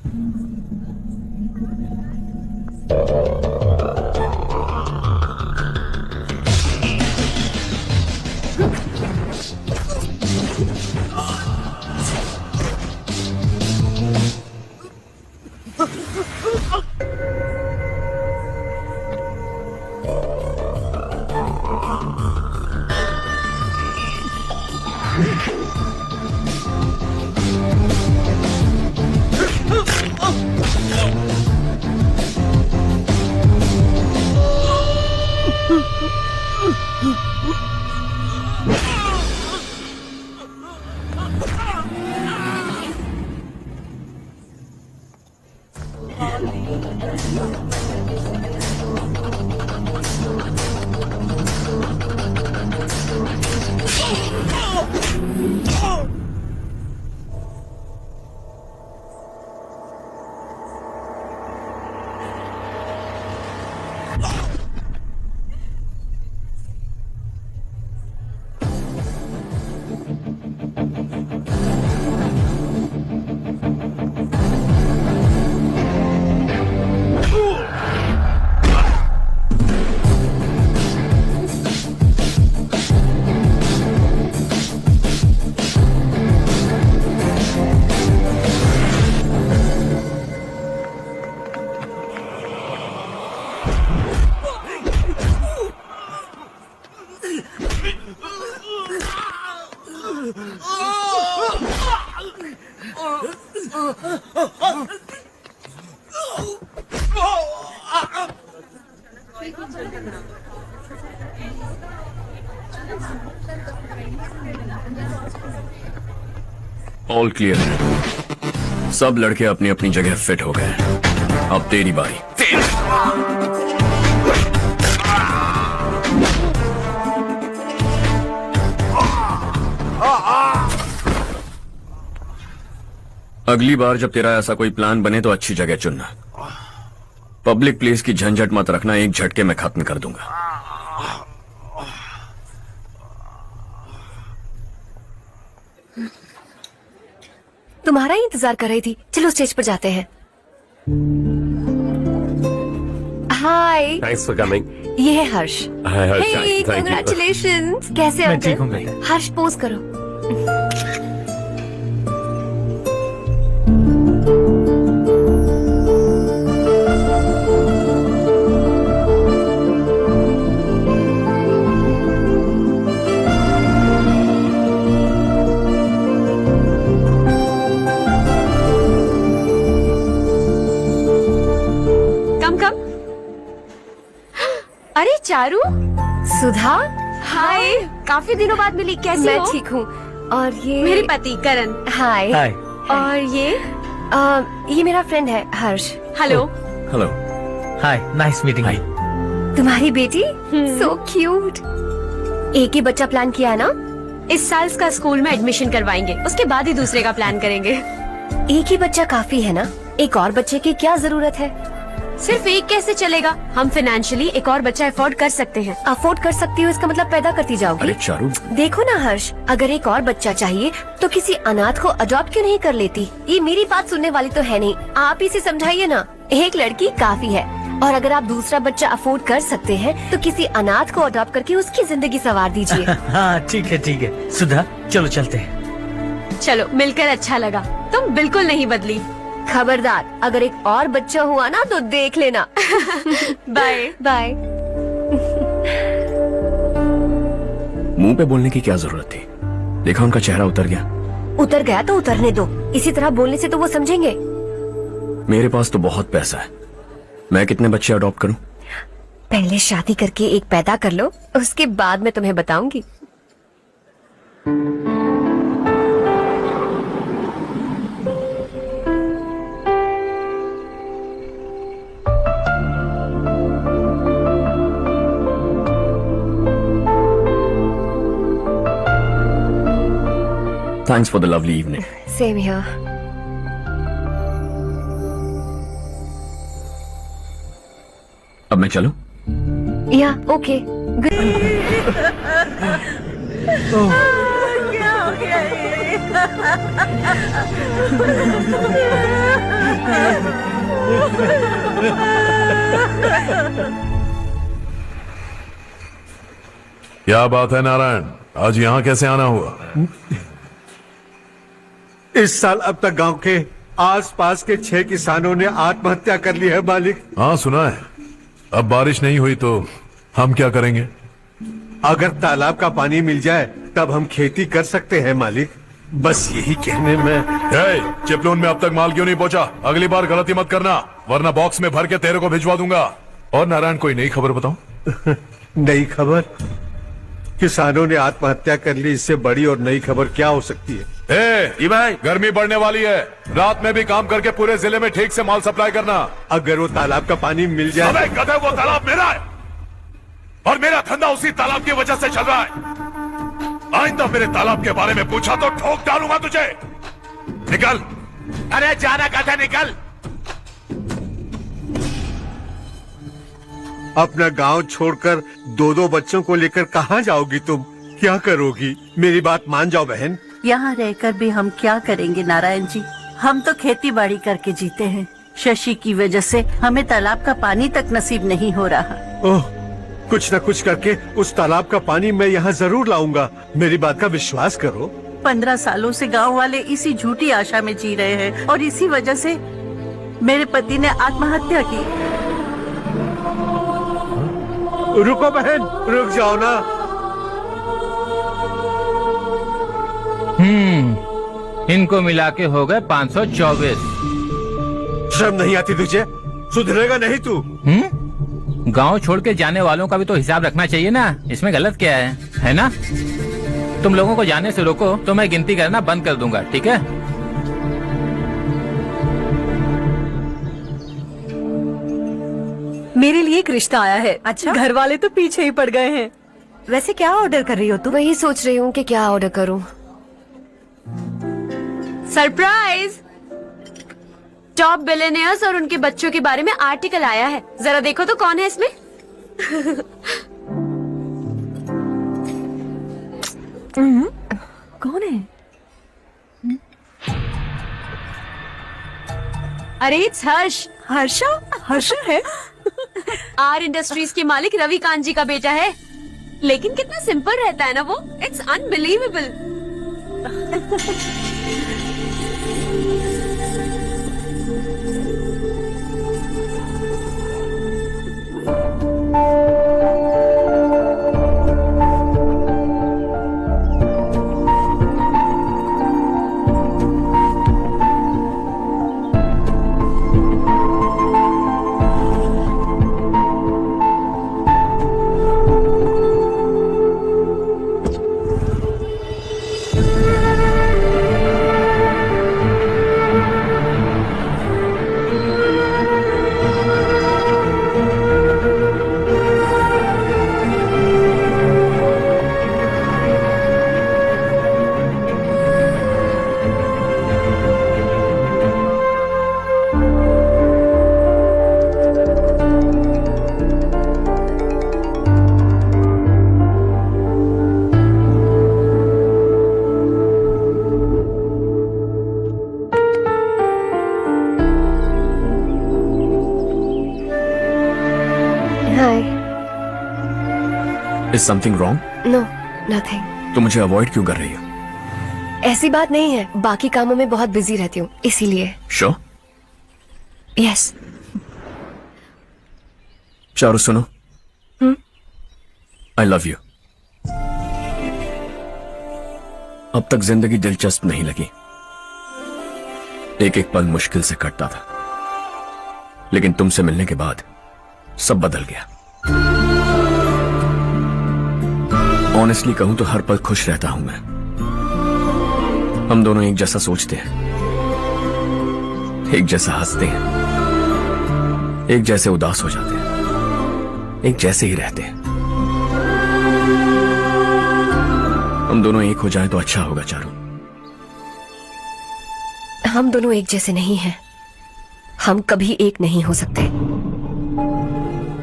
ऑल क्लियर है। सब लड़के अपनी अपनी जगह फिट हो गए। अब तेरी बारी। अगली बार जब तेरा ऐसा कोई प्लान बने तो अच्छी जगह चुनना। पब्लिक प्लेस की झंझट मत रखना, एक झटके में खत्म कर दूंगा। तुम्हारा ही इंतजार कर रही थी। चलो स्टेज पर जाते हैं। हाय, थैंक्स फॉर कमिंग। ये है हर्ष। हाय हर्ष, हे, थैंक यू। कांग्रेचुलेशंस। कैसे हो मैं ठीक हूँ अंकल? बेटा। हर्ष पोज करो। अरे चारू। सुधा। हाय, काफी दिनों बाद मिली। कैसी मैं हो? ठीक हूँ। और ये मेरे पति करण। हाय। हाय। और ये मेरा फ्रेंड है हर्ष। हेलो। हेलो। हाय, नाइस मीटिंग। हाय। तुम्हारी बेटी सो क्यूट। एक ही बच्चा प्लान किया है ना? इस साल का स्कूल में एडमिशन करवाएंगे, उसके बाद ही दूसरे का प्लान करेंगे। एक ही बच्चा काफी है ना? एक और बच्चे की क्या जरूरत है? सिर्फ एक कैसे चलेगा? हम फाइनेंशियली एक और बच्चा अफोर्ड कर सकते हैं। अफोर्ड कर सकती हो इसका मतलब पैदा करती जाओगी? अरे चारू, देखो ना हर्ष, अगर एक और बच्चा चाहिए तो किसी अनाथ को अडॉप्ट क्यों नहीं कर लेती? ये मेरी बात सुनने वाली तो है नहीं, आप ही से समझाइए ना। एक लड़की काफी है, और अगर आप दूसरा बच्चा अफोर्ड कर सकते हैं तो किसी अनाथ को अडॉप्ट करके उसकी जिंदगी संवार दीजिए। हाँ ठीक है। सुधा, चलो चलते हैं। चलो, मिलकर अच्छा लगा। तुम बिल्कुल नहीं बदली। खबरदार, अगर एक और बच्चा हुआ ना तो देख लेना। Bye bye. मुंह पे बोलने की क्या जरूरत थी? देखा उनका चेहरा उतर गया। उतर गया तो उतरने दो, इसी तरह बोलने से तो वो समझेंगे। मेरे पास तो बहुत पैसा है, मैं कितने बच्चे अडॉप्ट करूं? पहले शादी करके एक पैदा कर लो, उसके बाद मैं तुम्हें बताऊंगी। Thanks for the lovely evening. Same here. अब मैं चलूं? Yeah, okay. Good. क्या हो गया क्या बात है नारायण, आज यहाँ कैसे आना हुआ? इस साल अब तक गांव के आसपास के 6 किसानों ने आत्महत्या कर ली है मालिक। हाँ सुना है। अब बारिश नहीं हुई तो हम क्या करेंगे? अगर तालाब का पानी मिल जाए तब हम खेती कर सकते हैं मालिक। बस यही कहने में। चिपलून में अब तक माल क्यों नहीं पहुंचा? अगली बार गलती मत करना, वरना बॉक्स में भर के तेरे को भिजवा दूंगा। और नारायण, कोई नई खबर बताऊं? नई खबर? किसानों ने आत्महत्या कर ली, इससे बड़ी और नई खबर क्या हो सकती है? जी भाई, गर्मी बढ़ने वाली है, रात में भी काम करके पूरे जिले में ठीक से माल सप्लाई करना। अगर वो तालाब का पानी मिल जाए। अबे गधे, वो तालाब मेरा है और मेरा धंधा उसी तालाब की वजह से चल रहा है। आइंदा मेरे तालाब के बारे में पूछा तो ठोक डालूंगा तुझे। निकल। अरे जाना गधे, निकल। अपना गांव छोड़कर 2-2 बच्चों को लेकर कहाँ जाओगी तुम? क्या करोगी? मेरी बात मान जाओ बहन। यहाँ रहकर भी हम क्या करेंगे नारायण जी? हम तो खेती बाड़ी करके जीते हैं। शशि की वजह से हमें तालाब का पानी तक नसीब नहीं हो रहा। ओह, कुछ न कुछ करके उस तालाब का पानी मैं यहाँ जरूर लाऊंगा। मेरी बात का विश्वास करो। 15 सालों से गांव वाले इसी झूठी आशा में जी रहे हैं और इसी वजह से मेरे पति ने आत्महत्या की। रुको बहन, रुक जाओ ना। इनको मिला के हो गए 524। शर्म नहीं आती तुझे? सुधरेगा नहीं तू? गांव छोड़ के जाने वालों का भी तो हिसाब रखना चाहिए ना। इसमें गलत क्या है ना? तुम लोगों को जाने से रोको तो मैं गिनती करना बंद कर दूंगा, ठीक है? मेरे लिए एक रिश्ता आया है। अच्छा, घर वाले तो पीछे ही पड़ गए हैं। वैसे क्या ऑर्डर कर रही हो तुम? वही सोच रही हूँ कि क्या ऑर्डर करूँ। सरप्राइज! टॉप बिलियनियर्स और उनके बच्चों के बारे में आर्टिकल आया है। जरा देखो तो कौन है इसमें। कौन है? अरे इट्स हर्ष। हर्षा है? आर इंडस्ट्रीज के मालिक रवि कांत जी का बेटा है। लेकिन कितना सिंपल रहता है ना वो। It's unbelievable. Is something wrong? No, nothing. तो मुझे अवॉइड क्यों कर रही हो? ऐसी बात नहीं है, बाकी कामों में बहुत बिजी रहती हूँ इसीलिए। Sure? यस। चारू सुनो। I love you. अब तक जिंदगी दिलचस्प नहीं लगी। एक एक पल मुश्किल से कटता था, लेकिन तुमसे मिलने के बाद सब बदल गया। ऑनेस्टली कहूं तो हर पल खुश रहता हूं मैं। हम दोनों एक जैसा सोचते हैं, एक जैसा हंसते हैं, एक जैसे उदास हो जाते हैं, एक जैसे ही रहते हैं। हम दोनों एक हो जाएं तो अच्छा होगा चारू। हम दोनों एक जैसे नहीं हैं। हम कभी एक नहीं हो सकते।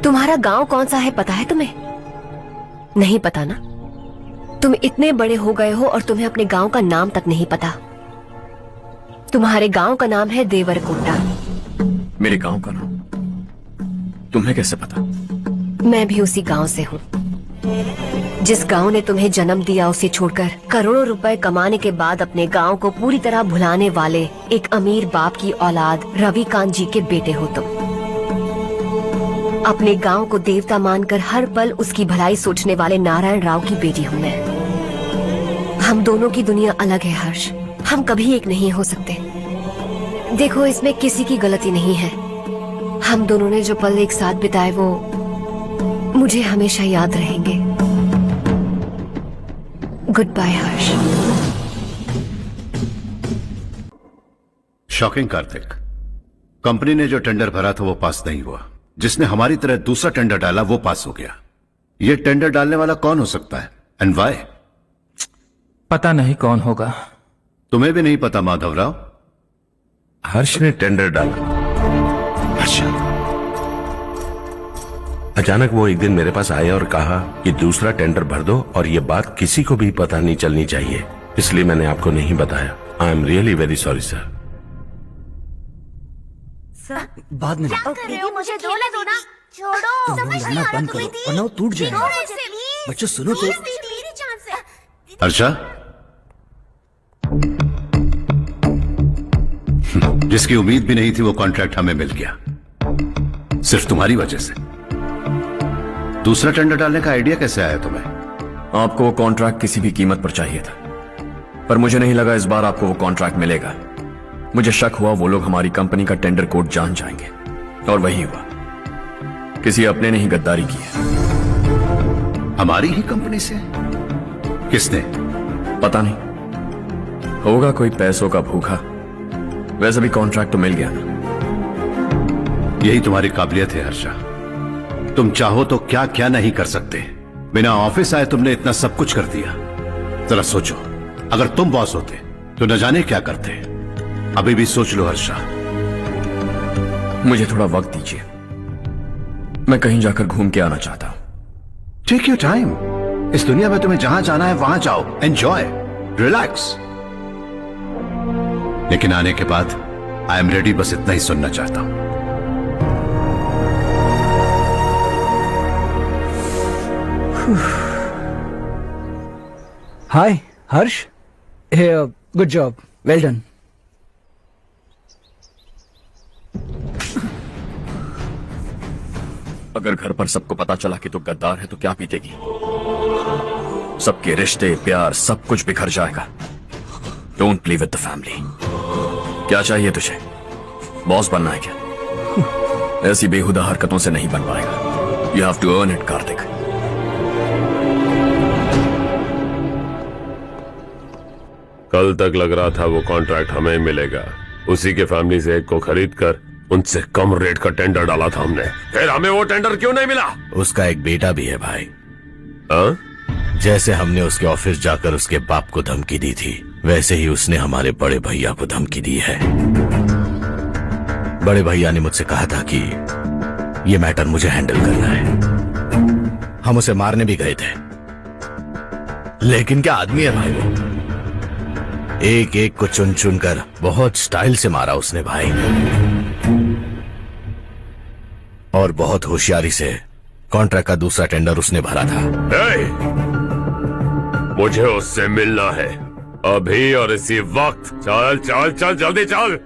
तुम्हारा गांव कौन सा है पता है तुम्हें? नहीं पता ना? तुम इतने बड़े हो गए हो और तुम्हें अपने गांव का नाम तक नहीं पता। तुम्हारे गांव का नाम है देवरकोटा। मेरे गांव का नाम तुम्हें कैसे पता? मैं भी उसी गांव से हूँ। जिस गांव ने तुम्हें जन्म दिया उसे छोड़कर करोड़ों रुपए कमाने के बाद अपने गांव को पूरी तरह भुलाने वाले एक अमीर बाप की औलाद रवि कांत जी के बेटे हो तुम। अपने गांव को देवता मानकर हर पल उसकी भलाई सोचने वाले नारायण राव की बेटी हूँ मैं। हम दोनों की दुनिया अलग है हर्ष। हम कभी एक नहीं हो सकते। देखो इसमें किसी की गलती नहीं है। हम दोनों ने जो पल एक साथ बिताए वो मुझे हमेशा याद रहेंगे। गुड बाय हर्ष। शॉकिंग कार्तिक। कंपनी ने जो टेंडर भरा था वो पास नहीं हुआ। जिसने हमारी तरह दूसरा टेंडर डाला वो पास हो गया। ये टेंडर डालने वाला कौन हो सकता है एंड व्हाई? पता नहीं कौन होगा। तुम्हें भी नहीं पता माधवराव? हर्ष ने टेंडर डाला। अच्छा। अचानक वो एक दिन मेरे पास आया और कहा कि दूसरा टेंडर भर दो और ये बात किसी को भी पता नहीं चलनी चाहिए, इसलिए मैंने आपको नहीं बताया। I am really very sorry sir. बाद में क्या कर रहे हो? मुझे झोला दो ना। छोड़ो। समझ नहीं आ रहा बंद करो वरना वो टूट जाएगा। बच्चों सुनो तो। मेरी जान से। अर्षा, जिसकी उम्मीद भी नहीं थी वो कॉन्ट्रैक्ट हमें मिल गया, सिर्फ तुम्हारी वजह से। दूसरा टेंडर डालने का आइडिया कैसे आया तुम्हें? आपको वो कॉन्ट्रैक्ट किसी भी कीमत पर चाहिए था, पर मुझे नहीं लगा इस बार आपको वो कॉन्ट्रैक्ट मिलेगा। मुझे शक हुआ वो लोग हमारी कंपनी का टेंडर कोड जान जाएंगे, और वही हुआ। किसी अपने ने ही गद्दारी की है। हमारी ही कंपनी से? किसने? पता नहीं, होगा कोई पैसों का भूखा। वैसे भी कॉन्ट्रैक्ट तो मिल गया ना। यही तुम्हारी काबिलियत है हर्षा। तुम चाहो तो क्या क्या नहीं कर सकते। बिना ऑफिस आए तुमने इतना सब कुछ कर दिया। जरा सोचो, अगर तुम बॉस होते तो न जाने क्या करते। अभी भी सोच लो हर्षा। मुझे थोड़ा वक्त दीजिए, मैं कहीं जाकर घूम के आना चाहता हूं। Take your time. इस दुनिया में तुम्हें जहां जाना है वहां जाओ, एंजॉय, रिलैक्स। लेकिन आने के बाद आई एम रेडी, बस इतना ही सुनना चाहता हूं। हाय हर्ष, गुड जॉब, वेल डन। अगर घर पर सबको पता चला कि तू गद्दार है तो क्या बीतेगी। सबके रिश्ते, प्यार, सब कुछ बिखर जाएगा। Don't play with the family. क्या चाहिए तुझे? बॉस बनना है क्या? ऐसी बेहुदा हरकतों से नहीं बन पाएगा। You have to earn it Kartik. कल तक लग रहा था वो कॉन्ट्रैक्ट हमें मिलेगा। उसी के फैमिली से एक को खरीद कर उनसे कम रेट का टेंडर डाला था हमने। फिर हमें वो टेंडर क्यों नहीं मिला? उसका एक बेटा भी है भाई। जैसे हमने उसके ऑफिस जाकर उसके बाप को धमकी दी थी, वैसे ही उसने हमारे बड़े भैया को धमकी दी है। बड़े भैया ने मुझसे कहा था कि ये मैटर मुझे हैंडल करना है। हम उसे मारने भी गए थे, लेकिन क्या आदमी है भाई वो। एक एक को चुन चुन कर बहुत स्टाइल से मारा उसने भाई, और बहुत होशियारी से कॉन्ट्रैक्ट का दूसरा टेंडर उसने भरा था। मुझे उससे मिलना है अभी और इसी वक्त। चल चल चल, जल्दी चल।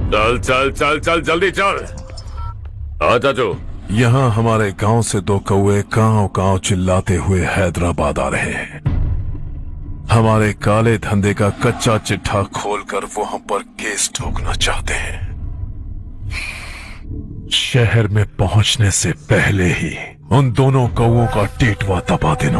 चल चल चल चल जल्दी चल। हाँ चाचू। यहाँ हमारे गांव से 2 कौए कांव कांव चिल्लाते हुए हैदराबाद आ रहे हैं। हमारे काले धंधे का कच्चा चिट्ठा खोलकर वो हम पर केस ठोकना चाहते हैं। शहर में पहुंचने से पहले ही उन दोनों कौओं का टेटवा दबा देना।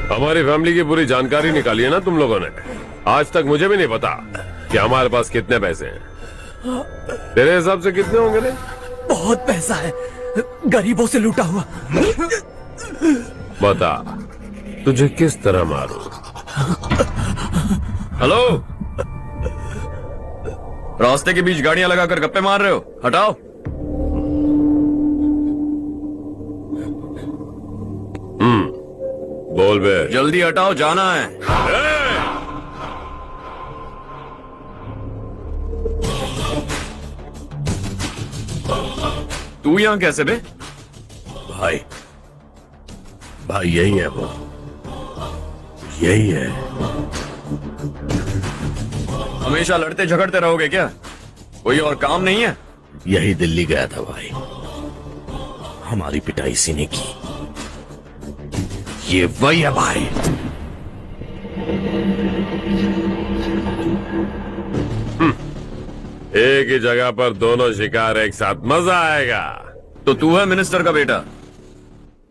हमारी फैमिली की पूरी जानकारी निकाली है ना तुम लोगों ने। आज तक मुझे भी नहीं पता कि हमारे पास कितने पैसे हैं। तेरे हिसाब से कितने होंगे रे? बहुत पैसा है, गरीबों से लूटा हुआ। बता तुझे किस तरह मारूं? हेलो, रास्ते के बीच गाड़ियां लगाकर गप्पे मार रहे हो? हटाओ। बोल बे। जल्दी हटाओ, जाना है। तू यहां कैसे बे? भाई यही है वो, यही है। हमेशा लड़ते झगड़ते रहोगे क्या? कोई और काम नहीं है? यही दिल्ली गया था भाई, हमारी पिटाई इसी ने की। ये वही है भाई। एक ही जगह पर दोनों शिकार एक साथ, मजा आएगा। तो तू है मिनिस्टर का बेटा?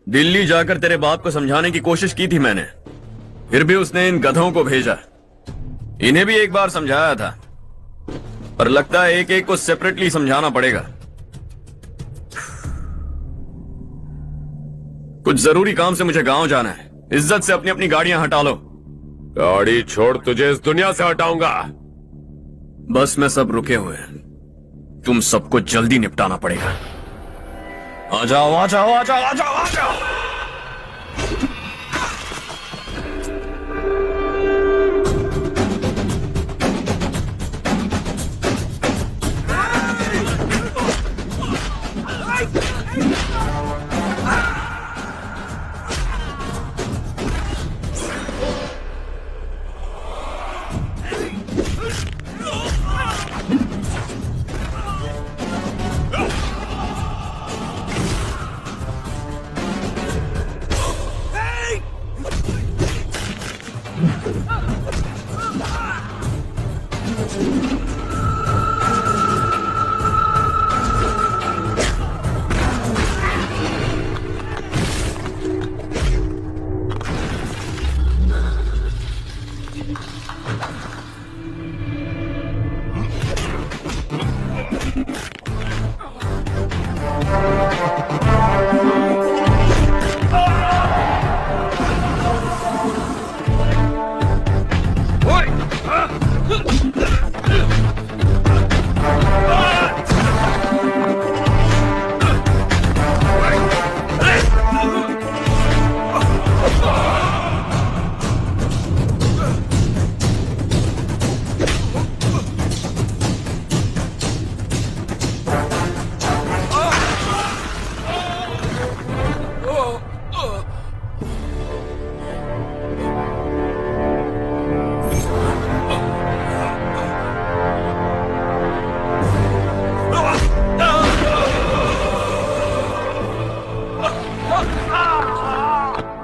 दिल्ली जाकर तेरे बाप को समझाने की कोशिश की थी मैंने, फिर भी उसने इन गधों को भेजा। इन्हें भी एक बार समझाया था, पर लगता है एक एक को सेपरेटली समझाना पड़ेगा। कुछ जरूरी काम से मुझे गांव जाना है। इज्जत से अपनी अपनी गाड़ियां हटा लो। गाड़ी छोड़, तुझे इस दुनिया से हटाऊंगा। बस में सब रुके हुए हैं, तुम सबको जल्दी निपटाना पड़ेगा। आ जाओ आ जाओ आ जाओ आ जाओ आ जाओ।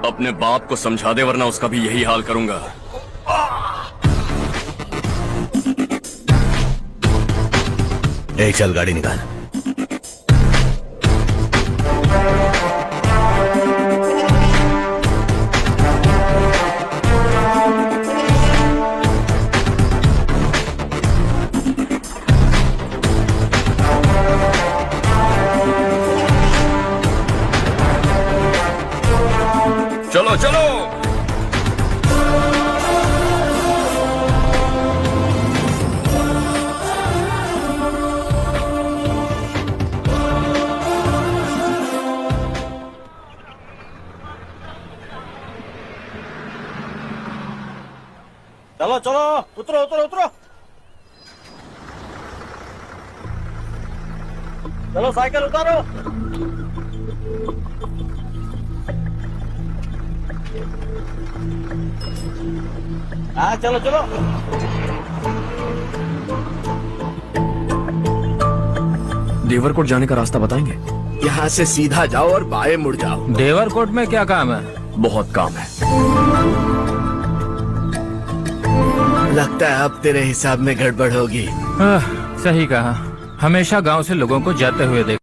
अपने बाप को समझा दे, वरना उसका भी यही हाल करूंगा। एक चल गाड़ी निकाल। चलो चलो। चलो चलो उतरो उतरो उतरो। चलो साइकिल उतारो। हाँ चलो चलो। देवरकोट जाने का रास्ता बताएंगे? यहाँ से सीधा जाओ और बाएं मुड़ जाओ। देवरकोट में क्या काम है? बहुत काम है। लगता है अब तेरे हिसाब में गड़बड़ होगी। सही कहा, हमेशा गांव से लोगों को जाते हुए देख।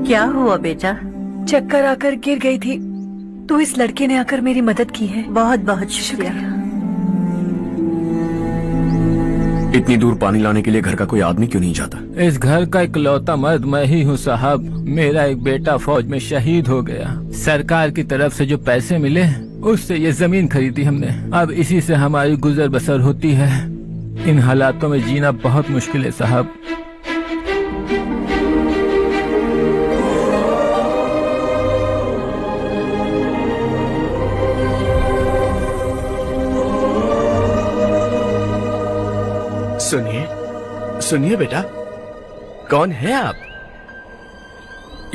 क्या हुआ बेटा? चक्कर आकर गिर गई थी तो इस लड़के ने आकर मेरी मदद की है। बहुत बहुत शुक्रिया। इतनी दूर पानी लाने के लिए घर का कोई आदमी क्यों नहीं जाता? इस घर का इकलौता मर्द मैं ही हूँ साहब। मेरा एक बेटा फौज में शहीद हो गया। सरकार की तरफ से जो पैसे मिले उससे ये जमीन खरीदी हमने। अब इसी से हमारी गुजर बसर होती है। इन हालातों में जीना बहुत मुश्किल है साहब। सुनिए सुनिए बेटा, कौन है आप?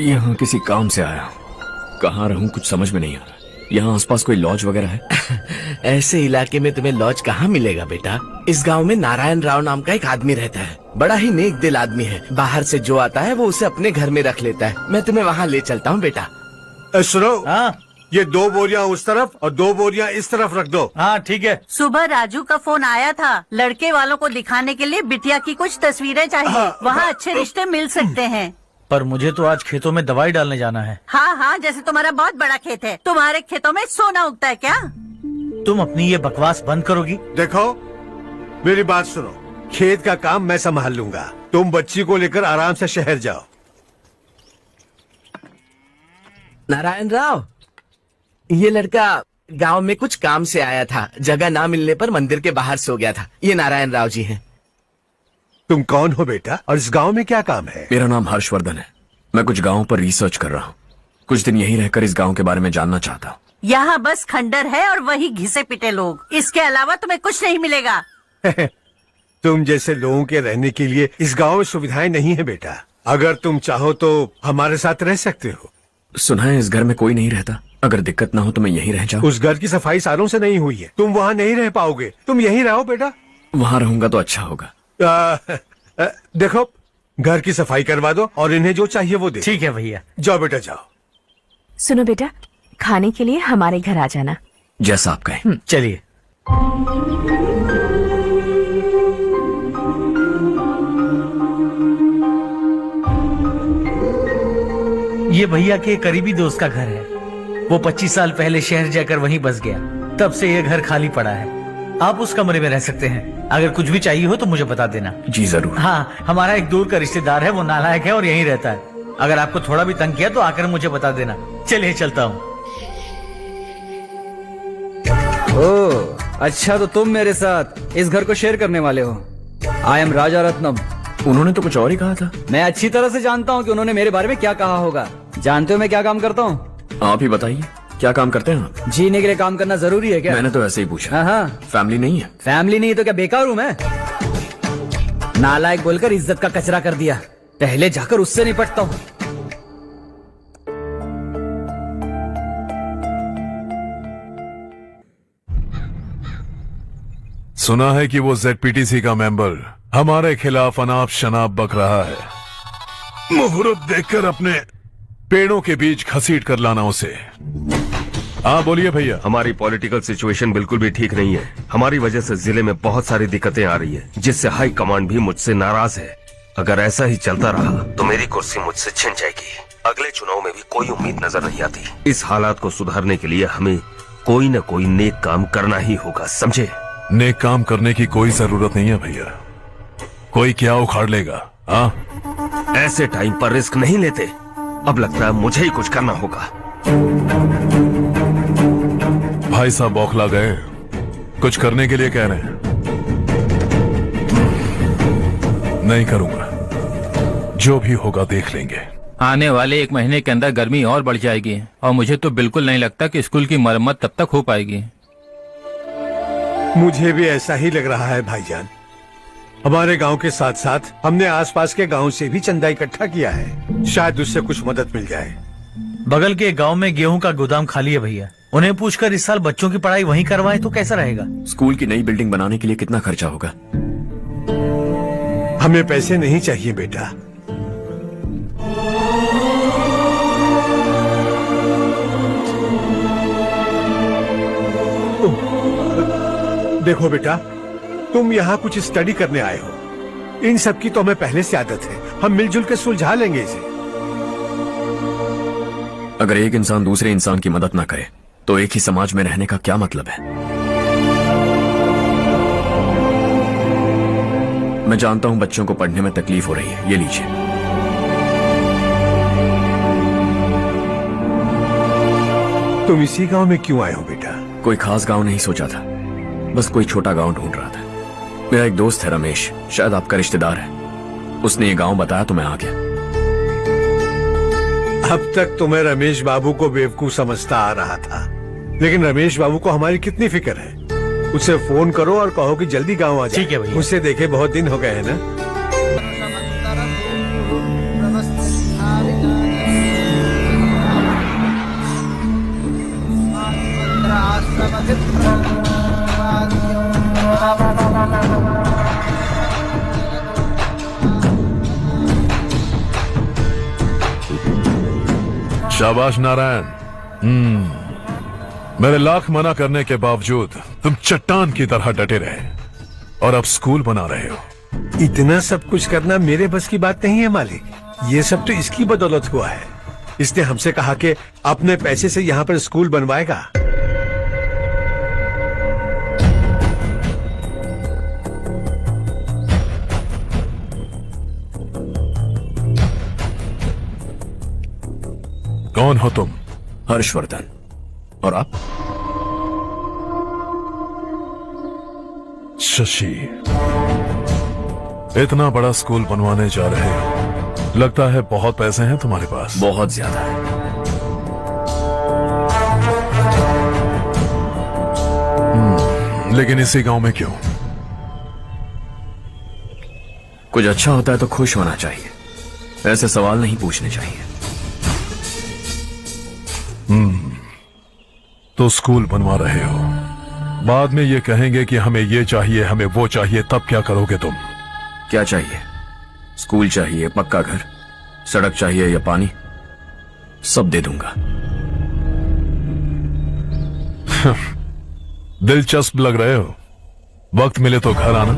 यहाँ किसी काम से आया हूँ। कहाँ रहूँ कुछ समझ में नहीं आ रहा। यहाँ आसपास कोई लॉज वगैरह है? ऐसे इलाके में तुम्हें लॉज कहाँ मिलेगा बेटा? इस गांव में नारायण राव नाम का एक आदमी रहता है। बड़ा ही नेक दिल आदमी है। बाहर से जो आता है वो उसे अपने घर में रख लेता है। मैं तुम्हें वहाँ ले चलता हूँ बेटा। सुनो, ये 2 बोरियां उस तरफ और 2 बोरियां इस तरफ रख दो। हाँ ठीक है। सुबह राजू का फोन आया था। लड़के वालों को दिखाने के लिए बिटिया की कुछ तस्वीरें चाहिए। वहाँ अच्छे रिश्ते मिल सकते हैं। पर मुझे तो आज खेतों में दवाई डालने जाना है। हाँ हाँ, जैसे तुम्हारा बहुत बड़ा खेत है। तुम्हारे खेतों में सोना उगता है क्या? तुम अपनी ये बकवास बंद करोगी? देखो मेरी बात सुनो, खेत का काम मैं संभाल लूंगा। तुम बच्ची को लेकर आराम से शहर जाओ। नारायण राव, ये लड़का गांव में कुछ काम से आया था। जगह ना मिलने पर मंदिर के बाहर सो गया था। ये नारायण राव जी हैं। तुम कौन हो बेटा और इस गांव में क्या काम है? मेरा नाम हर्षवर्धन है। मैं कुछ गांवों पर रिसर्च कर रहा हूँ। कुछ दिन यहीं रहकर इस गांव के बारे में जानना चाहता हूँ। यहाँ बस खंडर है और वही घिसे पिटे लोग। इसके अलावा तुम्हें कुछ नहीं मिलेगा। तुम जैसे लोगों के रहने के लिए इस गांव में सुविधाएं नहीं है बेटा। अगर तुम चाहो तो हमारे साथ रह सकते हो। सुना है इस घर में कोई नहीं रहता। अगर दिक्कत ना हो तो मैं यहीं रह जाऊँ। उस घर की सफाई सालों से नहीं हुई है। तुम वहाँ नहीं रह पाओगे। तुम यहीं रहो बेटा। वहाँ रहूंगा तो अच्छा होगा। देखो, घर की सफाई करवा दो और इन्हें जो चाहिए वो दे। ठीक है भैया। जाओ बेटा जाओ। सुनो बेटा, खाने के लिए हमारे घर आ जाना। जैसा आप कहें। चलिए। ये भैया के करीबी दोस्त का घर है। वो 25 साल पहले शहर जाकर वहीं बस गया। तब से ये घर खाली पड़ा है। आप उस कमरे में रह सकते हैं। अगर कुछ भी चाहिए हो तो मुझे बता देना। जी जरूर। हाँ, हमारा एक दूर का रिश्तेदार है, वो नालायक है और यहीं रहता है। अगर आपको थोड़ा भी तंग किया तो आकर मुझे बता देना। चलिए चलता हूँ। ओह अच्छा, तो तुम मेरे साथ इस घर को शेयर करने वाले हो। आई एम राजा रत्नम। उन्होंने तो कुछ और ही कहा था। मैं अच्छी तरह से जानता हूँ कि उन्होंने मेरे बारे में क्या कहा होगा। जानते हो मैं क्या काम करता हूँ? आप ही बताइए, क्या काम करते हैं आप? जीने के लिए काम करना जरूरी है क्या? मैंने तो ऐसे ही पूछा। हाँ। फैमिली नहीं है? फैमिली नहीं तो क्या बेकार हूँ मैं? नालायक बोलकर इज्जत का कचरा कर दिया। पहले जाकर उससे निपटता हूँ। सुना है कि वो जेडपीटीसी का मेंबर हमारे खिलाफ अनाप शनाप बक रहा है। मुहूर्त देखकर अपने पेड़ों के बीच घसीट कर लाना उसे। हाँ बोलिए भैया। हमारी पॉलिटिकल सिचुएशन बिल्कुल भी ठीक नहीं है। हमारी वजह से जिले में बहुत सारी दिक्कतें आ रही है, जिससे हाई कमांड भी मुझसे नाराज है। अगर ऐसा ही चलता रहा तो मेरी कुर्सी मुझसे छिन जाएगी। अगले चुनाव में भी कोई उम्मीद नजर नहीं आती। इस हालात को सुधारने के लिए हमें कोई न कोई नेक काम करना ही होगा, समझे? नेक काम करने की कोई जरूरत नहीं है भैया। कोई क्या उखाड़ लेगा? हाँ, ऐसे टाइम पर रिस्क नहीं लेते। अब लगता है मुझे ही कुछ करना होगा। भाई साहब बौखला गए, कुछ करने के लिए कह रहे हैं। नहीं करूंगा, जो भी होगा देख लेंगे। आने वाले 1 महीने के अंदर गर्मी और बढ़ जाएगी और मुझे तो बिल्कुल नहीं लगता कि स्कूल की मरम्मत तब तक हो पाएगी। मुझे भी ऐसा ही लग रहा है भाईजान। हमारे गांव के साथ साथ हमने आसपास के गांव से भी चंदा इकट्ठा किया है, शायद उससे कुछ मदद मिल जाए। बगल के गांव में गेहूं का गोदाम खाली है भैया, उन्हें पूछकर इस साल बच्चों की पढ़ाई वहीं करवाएं तो कैसा रहेगा? स्कूल की नई बिल्डिंग बनाने के लिए कितना खर्चा होगा? हमें पैसे नहीं चाहिए बेटा। देखो बेटा, तुम यहाँ कुछ स्टडी करने आए हो। इन सब की तो हमें पहले से आदत है। हम मिलजुल के सुलझा लेंगे इसे। अगर एक इंसान दूसरे इंसान की मदद ना करे तो एक ही समाज में रहने का क्या मतलब है? मैं जानता हूं बच्चों को पढ़ने में तकलीफ हो रही है, ये लीजिए। तुम इसी गांव में क्यों आए हो बेटा? कोई खास गांव नहीं सोचा था, बस कोई छोटा गांव ढूंढ रहा था। मेरा एक दोस्त है रमेश, शायद आपका रिश्तेदार है। उसने ये गांव बताया तो मैं आ गया। अब तक तुम्हें रमेश बाबू को बेवकूफ समझता आ रहा था, लेकिन रमेश बाबू को हमारी कितनी फिक्र है। उसे फोन करो और कहो कि जल्दी गांव आ जाए। ठीक है भैया। उसे देखे बहुत दिन हो गए हैं ना। शाबाश नारायण। मेरे लाख मना करने के बावजूद तुम चट्टान की तरह डटे रहे और अब स्कूल बना रहे हो। इतना सब कुछ करना मेरे बस की बात नहीं है मालिक। ये सब तो इसकी बदौलत हुआ है। इसने हमसे कहा कि अपने पैसे से यहाँ पर स्कूल बनवाएगा। कौन हो तुम? हर्षवर्धन। और आप? शशि। इतना बड़ा स्कूल बनवाने जा रहे हो, लगता है बहुत पैसे हैं तुम्हारे पास। बहुत ज्यादा है। लेकिन इसी गांव में क्यों? कुछ अच्छा होता है तो खुश होना चाहिए, ऐसे सवाल नहीं पूछने चाहिए। तो स्कूल बनवा रहे हो, बाद में ये कहेंगे कि हमें ये चाहिए, हमें वो चाहिए, तब क्या करोगे तुम? क्या चाहिए? स्कूल चाहिए, पक्का घर, सड़क चाहिए या पानी, सब दे दूंगा। दिलचस्प लग रहे हो। वक्त मिले तो घर आना,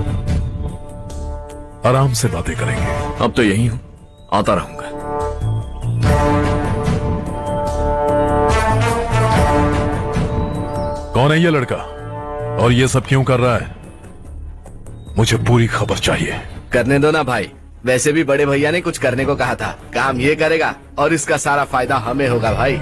आराम से बातें करेंगे। अब तो यही हूं, आता रहूंगा। कौन है ये लड़का और ये सब क्यों कर रहा है? मुझे पूरी खबर चाहिए। करने दो ना भाई, वैसे भी बड़े भैया ने कुछ करने को कहा था। काम ये करेगा और इसका सारा फायदा हमें होगा भाई।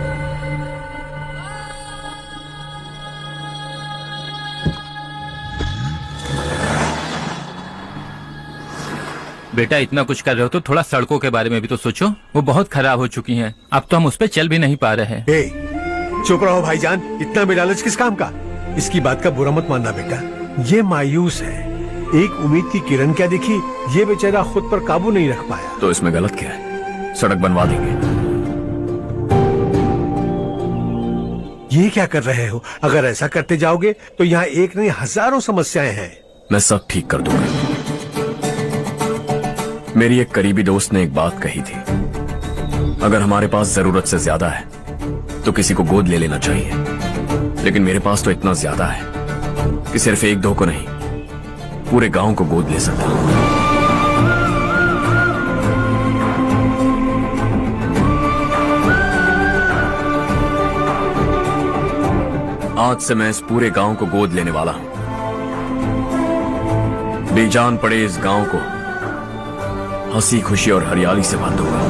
बेटा इतना कुछ कर रहे हो तो थोड़ा सड़कों के बारे में भी तो सोचो, वो बहुत खराब हो चुकी हैं। अब तो हम उस पर चल भी नहीं पा रहे हैं। चुप रहो भाईजान, इतना बेलालच किस काम का? इसकी बात का बुरा मत मानना बेटा, ये मायूस है। एक उम्मीद की किरण क्या दिखी, ये बेचारा खुद पर काबू नहीं रख पाया। तो इसमें गलत क्या है? सड़क बनवा देंगे। ये क्या कर रहे हो? अगर ऐसा करते जाओगे तो यहाँ एक नहीं हजारों समस्याएं हैं। मैं सब ठीक कर दूंगा। मेरी एक करीबी दोस्त ने एक बात कही थी, अगर हमारे पास जरूरत से ज्यादा है तो किसी को गोद ले लेना चाहिए, लेकिन मेरे पास तो इतना ज्यादा है कि सिर्फ एक दो को नहीं, पूरे गांव को गोद ले सकता हूं। आज से मैं इस पूरे गांव को गोद लेने वाला हूं। बेजान पड़े इस गांव को हंसी खुशी और हरियाली से भर दूंगा।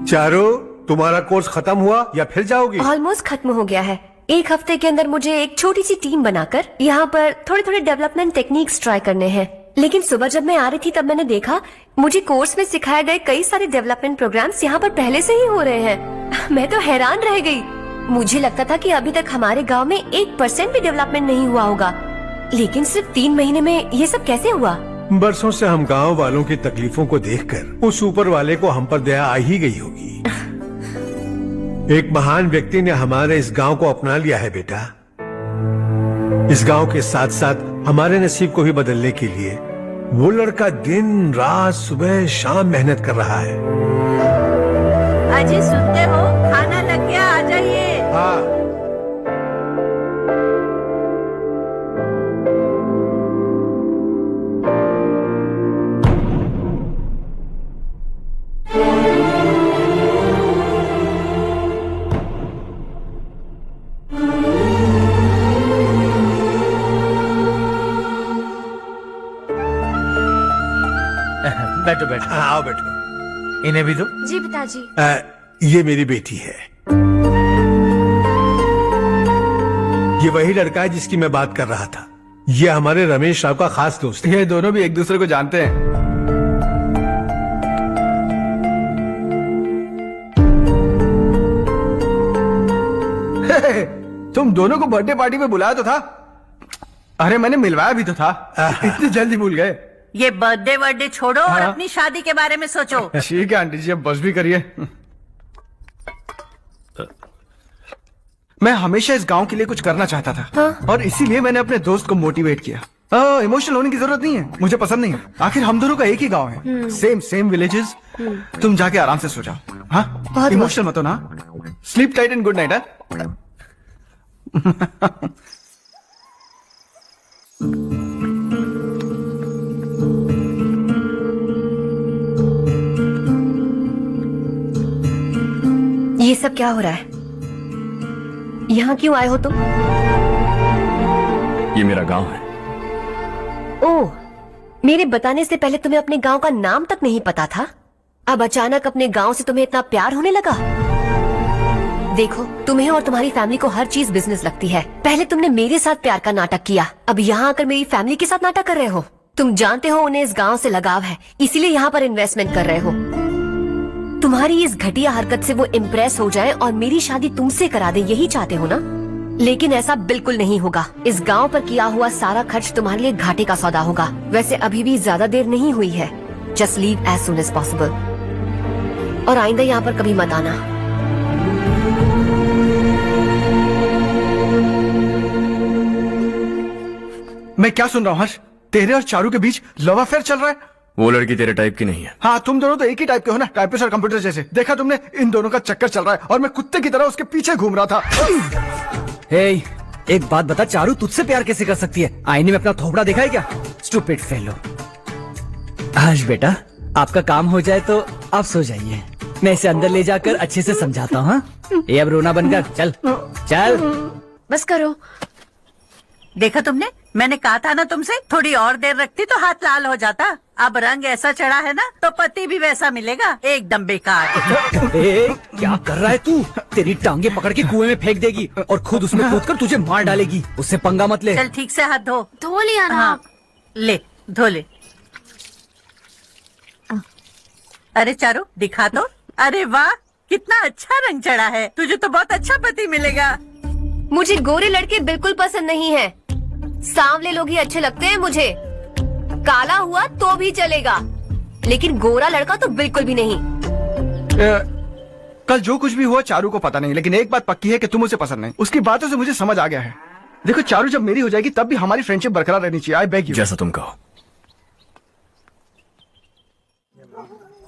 चारू, तुम्हारा कोर्स खत्म हुआ या फिर जाओगी? ऑलमोस्ट खत्म हो गया है। एक हफ्ते के अंदर मुझे एक छोटी सी टीम बनाकर यहाँ पर थोड़े थोड़े डेवलपमेंट टेक्निक्स ट्राई करने हैं। लेकिन सुबह जब मैं आ रही थी तब मैंने देखा मुझे कोर्स में सिखाए गए कई सारे डेवलपमेंट प्रोग्राम्स यहाँ पर पहले से ही हो रहे हैं। मैं तो हैरान रह गई। मुझे लगता था कि अभी तक हमारे गांव में 1% भी डेवलपमेंट नहीं हुआ होगा, लेकिन सिर्फ 3 महीने में ये सब कैसे हुआ? बरसों से हम गांव वालों की तकलीफों को देखकर उस ऊपर वाले को हम पर दया आ ही गई होगी। एक महान व्यक्ति ने हमारे इस गांव को अपना लिया है बेटा। इस गांव के साथ साथ हमारे नसीब को भी बदलने के लिए वो लड़का दिन रात सुबह शाम मेहनत कर रहा है। अजी सुनते हो, खाना लग गया, आ जाइए। हाँ। बैठो बैठो। आओ बैठो। इन्हें भी दो। जी पिताजी। ये मेरी बेटी है। ये वही लड़का है जिसकी मैं बात कर रहा था। ये हमारे रमेश राव का खास दोस्त है। ये दोनों भी एक दूसरे को जानते हैं। तुम दोनों को बर्थडे पार्टी में बुलाया तो था। अरे मैंने मिलवाया भी तो था। इतनी जल्दी भूल गए। ये बर्थडे वर्डे छोड़ो और अपनी शादी के बारे में सोचो। ठीक है आंटी जी, अब बस भी करिए। मैं हमेशा इस गांव के लिए कुछ करना चाहता था। हाँ? और इसीलिए मैंने अपने दोस्त को मोटिवेट किया। इमोशनल होने की जरूरत नहीं है, मुझे पसंद नहीं है। आखिर हम दोनों का एक ही गांव है, सेम विलेजेस। तुम जाके आराम से सो जाओ। हाँ, इमोशनल मत हो ना। Sleep tight and good night. ये सब क्या हो रहा है? यहाँ क्यों आए हो तुम? ये मेरा गांव है। ओह, मेरे बताने से पहले तुम्हें अपने गांव का नाम तक नहीं पता था? अब अचानक अपने गांव से तुम्हें इतना प्यार होने लगा? देखो, तुम्हें और तुम्हारी फैमिली को हर चीज बिजनेस लगती है। पहले तुमने मेरे साथ प्यार का नाटक किया, अब यहाँ आकर मेरी फैमिली के साथ नाटक कर रहे हो। तुम जानते हो उन्हें इस गांव से लगाव है, इसीलिए यहाँ पर इन्वेस्टमेंट कर रहे हो। तुम्हारी इस घटिया हरकत से वो इम्प्रेस हो जाए और मेरी शादी तुमसे करा दे, यही चाहते हो ना? लेकिन ऐसा बिल्कुल नहीं होगा। इस गांव पर किया हुआ सारा खर्च तुम्हारे लिए घाटे का सौदा होगा। वैसे अभी भी ज्यादा देर नहीं हुई है। Just leave as soon as possible और आइंदा यहाँ पर कभी मत आना। मैं क्या सुन रहा हूँ हर्ष? तेरे और चारू के बीच लव अफेयर चल रहा है? वो लड़की तेरे टाइप की नहीं है। हाँ, तुम दोनों तो एक ही टाइप के हो ना, टाइपिस्ट और कंप्यूटर जैसे। देखा तुमने, इन दोनों का चक्कर चल रहा है और मैं कुत्ते की तरह उसके पीछे घूम रहा था। हे, एक बात बता, चारू तुझसे प्यार कैसे कर सकती है? आईने में अपना थोपड़ा देखा है क्या? Stupid fellow. हर्ष बेटा, आपका काम हो जाए तो आप सो जाइए। मैं इसे अंदर ले जाकर अच्छे से समझाता हूँ। ये अब रोना बंद कर। चल चल, बस करो। देखा तुमने, मैंने कहा था ना तुमसे, थोड़ी और देर रखती तो हाथ लाल हो जाता। अब रंग ऐसा चढ़ा है ना तो पति भी वैसा मिलेगा, एकदम बेकार। क्या कर रहा है तू? तेरी टांगे पकड़ के कुएं में फेंक देगी और खुद उसमें कूदकर तुझे मार डालेगी। उससे पंगा मत ले। चल ठीक से हाथ धो। धो लिया ना। हाँ, ले धो ले। अरे चारू दिखा तो। अरे वाह, कितना अच्छा रंग चढ़ा है। तुझे तो बहुत अच्छा पति मिलेगा। मुझे गोरे लड़के बिल्कुल पसंद नहीं है। सांवले लोग ही अच्छे लगते हैं मुझे। काला हुआ तो भी चलेगा, लेकिन गोरा लड़का तो बिल्कुल भी नहीं। कल जो कुछ भी हुआ चारू को पता नहीं, लेकिन एक बात पक्की है कि तुम उसे पसंद नहीं। उसकी बातों से मुझे समझ आ गया है। देखो चारू जब मेरी हो जाएगी तब भी हमारी फ्रेंडशिप बरकरार रहनी चाहिए। I beg you. जैसा तुम कहो।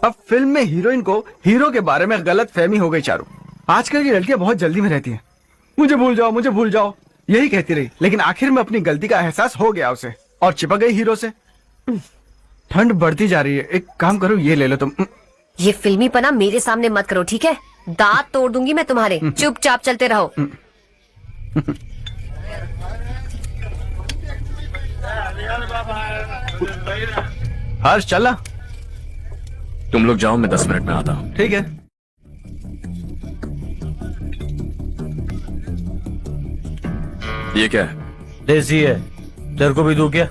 अब फिल्म में हीरोइन को हीरो के बारे में गलत फहमी हो गई चारू। आजकल की लड़कियां बहुत जल्दी में रहती हैं। मुझे भूल जाओ, मुझे भूल जाओ, यही कहती रही। लेकिन आखिर में अपनी गलती का एहसास हो गया उसे और चिपक गई हीरो से। ठंड बढ़ती जा रही है, एक काम करो, ये ले लो तुम। ये फिल्मी पना मेरे सामने मत करो, ठीक है? दांत तोड़ दूंगी मैं तुम्हारे। चुपचाप चलते रहो। हर्ष चला। तुम लोग जाओ, मैं 10 मिनट में आता हूँ। ठीक है। ये क्या है? देसी है, तेरे को भी दूं क्या?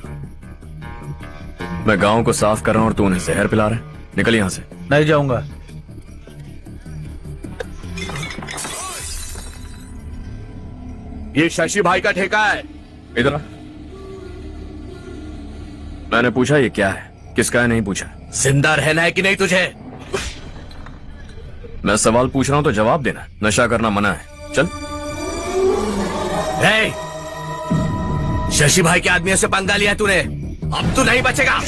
मैं गांव को साफ कर रहा हूँ और तू उन्हें जहर पिला रहा है। निकल यहाँ से। नहीं जाऊंगा। ये शशि भाई का ठेका है। इधर आ। मैंने पूछा ये क्या है, किसका है नहीं पूछा। जिंदा रहना है कि नहीं तुझे? मैं सवाल पूछ रहा हूं तो जवाब देना। नशा करना मना है। चल। शशि भाई के आदमियों से पंगा लिया तूने, अब तू नहीं बचेगा।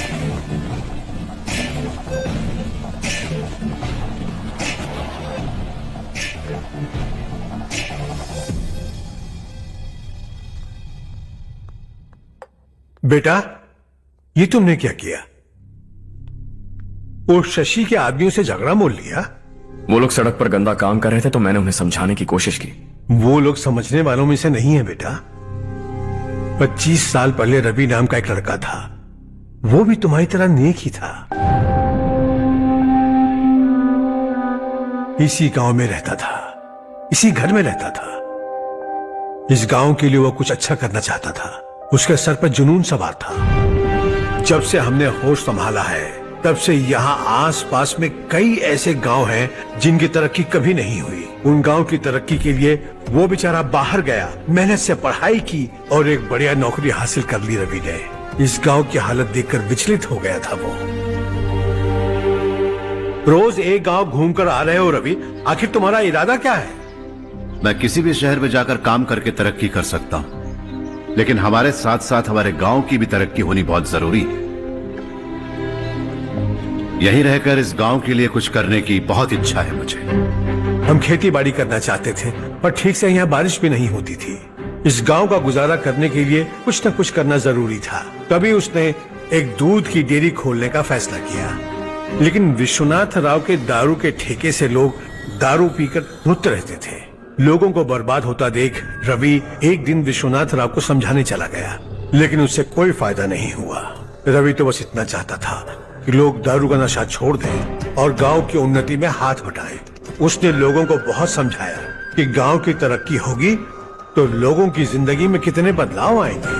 बेटा, ये तुमने क्या किया? वो शशि के आदमियों से झगड़ा मोल लिया? वो लोग सड़क पर गंदा काम कर रहे थे तो मैंने उन्हें समझाने की कोशिश की। वो लोग समझने वालों में से नहीं है बेटा। 25 साल पहले रवि नाम का एक लड़का था, वो भी तुम्हारी तरह नेक ही था। इसी गांव में रहता था, इसी घर में रहता था। इस गांव के लिए वो कुछ अच्छा करना चाहता था। उसके सर पर जुनून सवार था। जब से हमने होश संभाला है तब से यहाँ आस पास में कई ऐसे गांव हैं जिनकी तरक्की कभी नहीं हुई। उन गांव की तरक्की के लिए वो बेचारा बाहर गया, मेहनत से पढ़ाई की और एक बढ़िया नौकरी हासिल कर ली रवि ने। इस गांव की हालत देखकर विचलित हो गया था वो। रोज एक गांव घूमकर आ रहे हो रवि, आखिर तुम्हारा इरादा क्या है? मैं किसी भी शहर में जाकर काम करके तरक्की कर सकता हूं, लेकिन हमारे साथ साथ हमारे गांव की भी तरक्की होनी बहुत जरूरी है। यहीं रहकर इस गांव के लिए कुछ करने की बहुत इच्छा है मुझे। हम खेती बाड़ी करना चाहते थे, पर ठीक से यहाँ बारिश भी नहीं होती थी। इस गांव का गुजारा करने के लिए कुछ न कुछ करना जरूरी था। तभी उसने एक दूध की डेयरी खोलने का फैसला किया। लेकिन विश्वनाथ राव के दारू के ठेके से लोग दारू पीकर धुत रहते थे। लोगों को बर्बाद होता देख रवि एक दिन विश्वनाथ राव को समझाने चला गया, लेकिन उससे कोई फायदा नहीं हुआ। रवि तो बस इतना चाहता था कि लोग दारू का नशा छोड़ दें और गांव की उन्नति में हाथ बटाएं। उसने लोगों को बहुत समझाया कि गांव की तरक्की होगी तो लोगों की जिंदगी में कितने बदलाव आएंगे,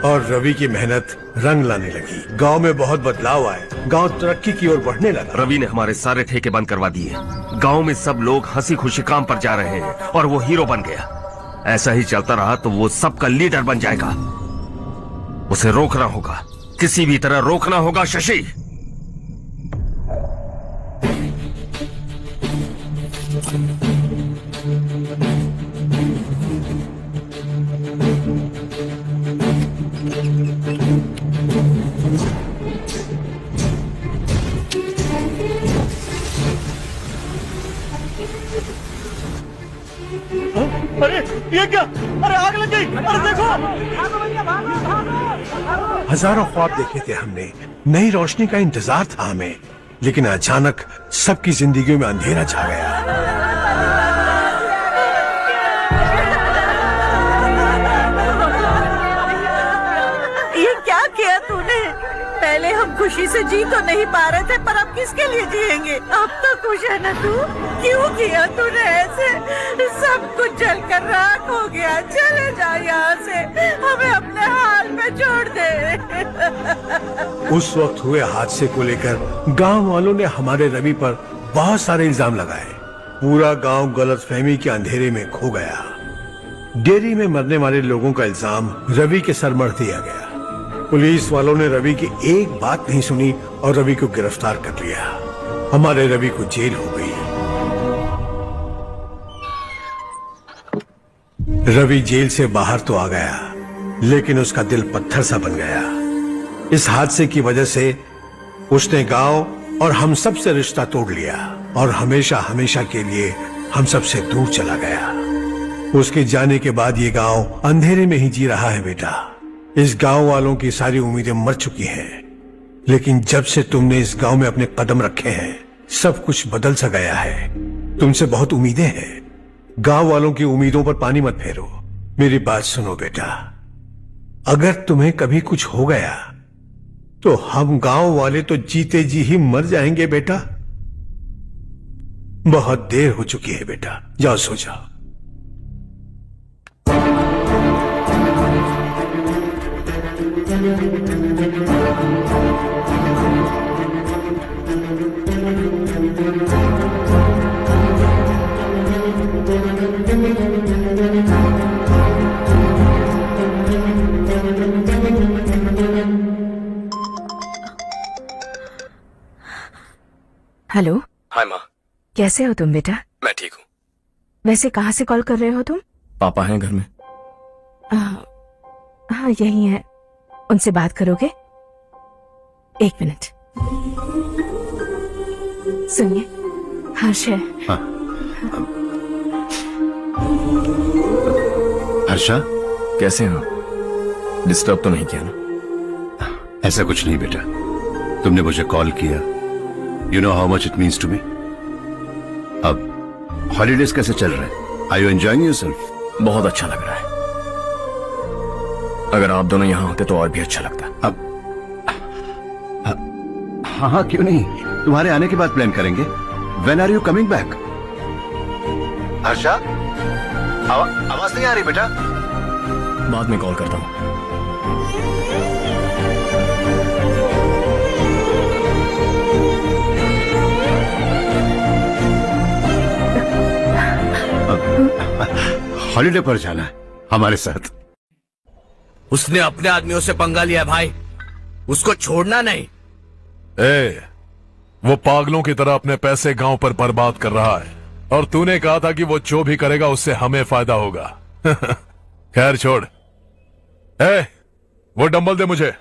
और रवि की मेहनत रंग लाने लगी। गांव में बहुत बदलाव आए, गांव तरक्की की ओर बढ़ने लगा। रवि ने हमारे सारे ठेके बंद करवा दिए। गांव में सब लोग हंसी खुशी काम पर जा रहे हैं और वो हीरो बन गया। ऐसा ही चलता रहा तो वो सबका लीडर बन जाएगा। उसे रोकना होगा, किसी भी तरह रोकना होगा शशि। अरे ये क्या? अरे आग लग गई! अरे देखो! हजारों ख्वाब देखे थे हमने, नई रोशनी का इंतजार था हमें, लेकिन अचानक सबकी जिंदगियों में अंधेरा छा गया। ये क्या किया तूने? पहले हम खुशी से जी तो नहीं पा रहे थे, पर अब किसके लिए जिएंगे? अब तो खुश है ना तू? क्यों किया तूने ऐसे? सब कुछ जलकर राख हो गया। चले जा यहाँ से, हमें अपने हाल में छोड़ दे। उस वक्त हुए हादसे को लेकर गांव वालों ने हमारे रवि पर बहुत सारे इल्जाम लगाए। पूरा गांव गलतफहमी के अंधेरे में खो गया। डेयरी में मरने वाले लोगों का इल्जाम रवि के सर मढ़ दिया गया। पुलिस वालों ने रवि की एक बात नहीं सुनी और रवि को गिरफ्तार कर लिया। हमारे रवि को जेल हो गई। रवि जेल से बाहर तो आ गया, लेकिन उसका दिल पत्थर सा बन गया। इस हादसे की वजह से उसने गांव और हम सब से रिश्ता तोड़ लिया और हमेशा हमेशा के लिए हम सब से दूर चला गया। उसके जाने के बाद ये गांव अंधेरे में ही जी रहा है बेटा। इस गांव वालों की सारी उम्मीदें मर चुकी हैं, लेकिन जब से तुमने इस गांव में अपने कदम रखे हैं सब कुछ बदल सा गया है। तुमसे बहुत उम्मीदें हैं। गांव वालों की उम्मीदों पर पानी मत फेरो। मेरी बात सुनो बेटा, अगर तुम्हें कभी कुछ हो गया तो हम गांव वाले तो जीते जी ही मर जाएंगे बेटा। बहुत देर हो चुकी है बेटा, जाओ सो जाओ। हेलो। हाय माँ। कैसे हो तुम बेटा? मैं ठीक हूँ। वैसे कहाँ से कॉल कर रहे हो तुम? पापा हैं घर में। हाँ यही है। उनसे बात करोगे? एक मिनट। सुनिए, हर्ष है। हर्षा, कैसे हैं आप? डिस्टर्ब तो नहीं किया ना? ऐसा कुछ नहीं बेटा, तुमने मुझे कॉल किया। You know how much it means to me. अब हॉलीडेज कैसे चल रहे हैं? Are you enjoying yourself? बहुत अच्छा लग रहा है। अगर आप दोनों यहाँ होते तो और भी अच्छा लगता। अब हाँ हाँ क्यों नहीं, तुम्हारे आने के बाद प्लान करेंगे। When are you coming back? Harsha, आवाज नहीं आ रही बेटा। बाद में कॉल करता हूँ। हॉलीडे पर जाना है हमारे साथ। उसने अपने आदमियों से पंगा लिया भाई, उसको छोड़ना नहीं। वो पागलों की तरह अपने पैसे गांव पर बर्बाद कर रहा है, और तूने कहा था कि वो जो भी करेगा उससे हमें फायदा होगा। खैर छोड़। वो डंबल दे मुझे।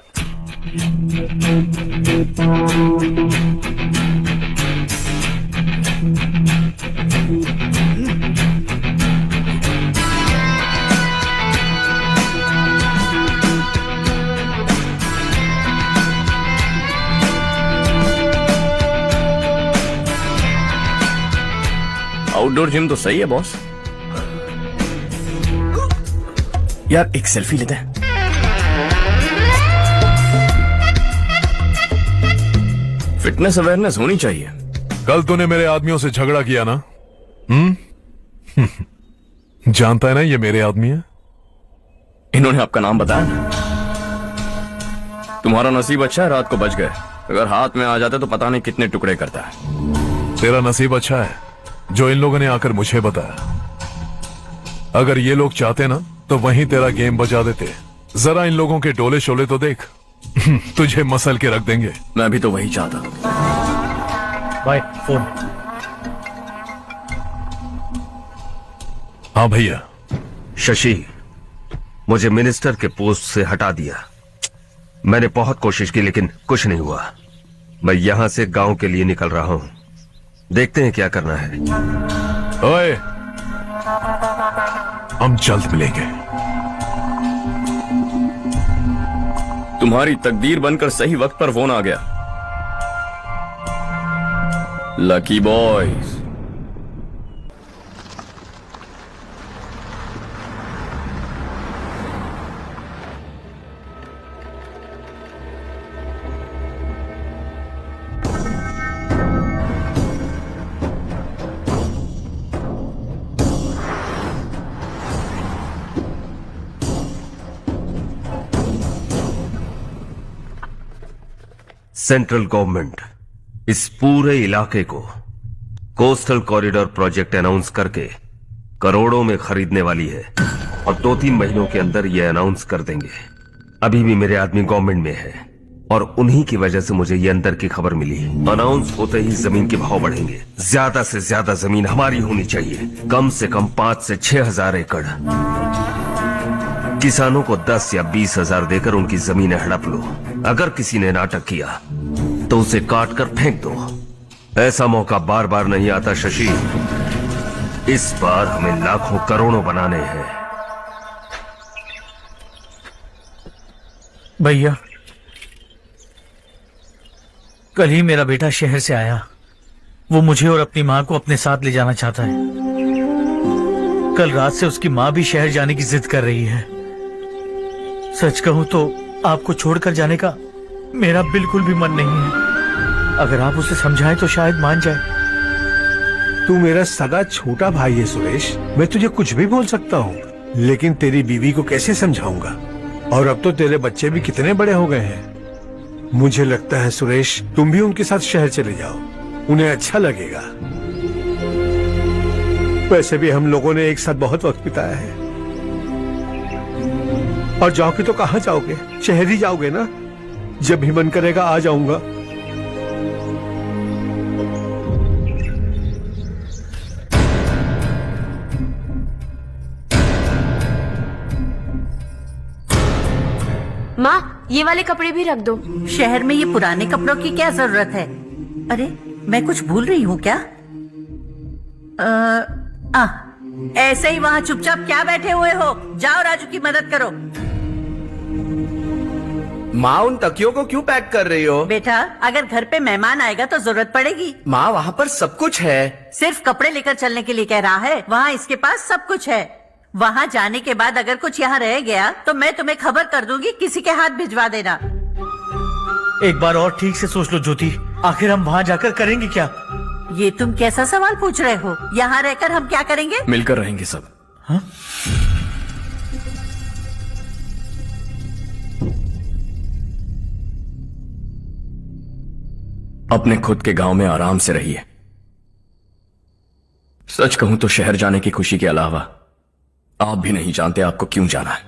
आउटडोर जिम तो सही है बॉस। यार एक सेल्फी लेते हैं। फिटनेस अवेयरनेस होनी चाहिए। कल तूने मेरे आदमियों से झगड़ा किया ना? जानता है ना ये मेरे आदमी है। इन्होंने आपका नाम बताया ना? तुम्हारा नसीब अच्छा है, रात को बच गए। अगर हाथ में आ जाते तो पता नहीं कितने टुकड़े करता है। तेरा नसीब अच्छा है जो इन लोगों ने आकर मुझे बताया। अगर ये लोग चाहते ना तो वहीं तेरा गेम बजा देते। जरा इन लोगों के डोले शोले तो देख। तुझे मसल के रख देंगे। मैं भी तो वही चाहता। By phone. हाँ भैया। शशि, मुझे मिनिस्टर के पोस्ट से हटा दिया। मैंने बहुत कोशिश की लेकिन कुछ नहीं हुआ। मैं यहां से गांव के लिए निकल रहा हूं। देखते हैं क्या करना है। ओए, हम जल्द मिलेंगे। तुम्हारी तकदीर बनकर सही वक्त पर फोन आ गया। Lucky boys. सेंट्रल गवर्नमेंट इस पूरे इलाके को कोस्टल कॉरिडोर प्रोजेक्ट अनाउंस करके करोड़ों में खरीदने वाली है और 2-3 महीनों के अंदर ये अनाउंस कर देंगे। अभी भी मेरे आदमी गवर्नमेंट में है और उन्हीं की वजह से मुझे ये अंदर की खबर मिली। अनाउंस होते ही जमीन के भाव बढ़ेंगे। ज्यादा से ज्यादा जमीन हमारी होनी चाहिए, कम से कम 5 से 6 हजार एकड़। किसानों को 10 या 20 हजार देकर उनकी जमीनें हड़प लो। अगर किसी ने नाटक किया तो उसे काट कर फेंक दो। ऐसा मौका बार बार नहीं आता शशि। इस बार हमें लाखों करोड़ों बनाने हैं। भैया, कल ही मेरा बेटा शहर से आया। वो मुझे और अपनी माँ को अपने साथ ले जाना चाहता है। कल रात से उसकी माँ भी शहर जाने की जिद कर रही है। सच कहूं तो आपको छोड़कर जाने का मेरा बिल्कुल भी मन नहीं है। अगर आप उसे समझाएं तो शायद मान जाए। तू मेरा सगा छोटा भाई है सुरेश। मैं तुझे कुछ भी बोल सकता हूँ, लेकिन तेरी बीवी को कैसे समझाऊंगा? और अब तो तेरे बच्चे भी कितने बड़े हो गए हैं। मुझे लगता है सुरेश, तुम भी उनके साथ शहर चले जाओ, उन्हें अच्छा लगेगा। वैसे भी हम लोगों ने एक साथ बहुत वक्त बिताया है। और जाओगे तो कहाँ जाओगे? शहर ही जाओगे ना? जब भी मन करेगा आ जाऊंगा। माँ, ये वाले कपड़े भी रख दो। शहर में ये पुराने कपड़ों की क्या जरूरत है? अरे मैं कुछ भूल रही हूँ क्या? ऐसे ही वहाँ चुपचाप क्या बैठे हुए हो? जाओ राजू की मदद करो। माँ, उन तकियों को क्यों पैक कर रही हो? बेटा, अगर घर पे मेहमान आएगा तो जरूरत पड़ेगी। माँ, वहाँ पर सब कुछ है। सिर्फ कपड़े लेकर चलने के लिए कह रहा है? वहाँ इसके पास सब कुछ है। वहाँ जाने के बाद अगर कुछ यहाँ रह गया तो मैं तुम्हें खबर कर दूंगी, किसी के हाथ भिजवा देना। एक बार और ठीक से सोच लो ज्योति, आखिर हम वहाँ जाकर करेंगे क्या? ये तुम कैसा सवाल पूछ रहे हो? यहाँ रहकर हम क्या करेंगे? मिलकर रहेंगे सब। हाँ? अपने खुद के गांव में आराम से रहिए। सच कहूं तो शहर जाने की खुशी के अलावा आप भी नहीं जानते आपको क्यों जाना है।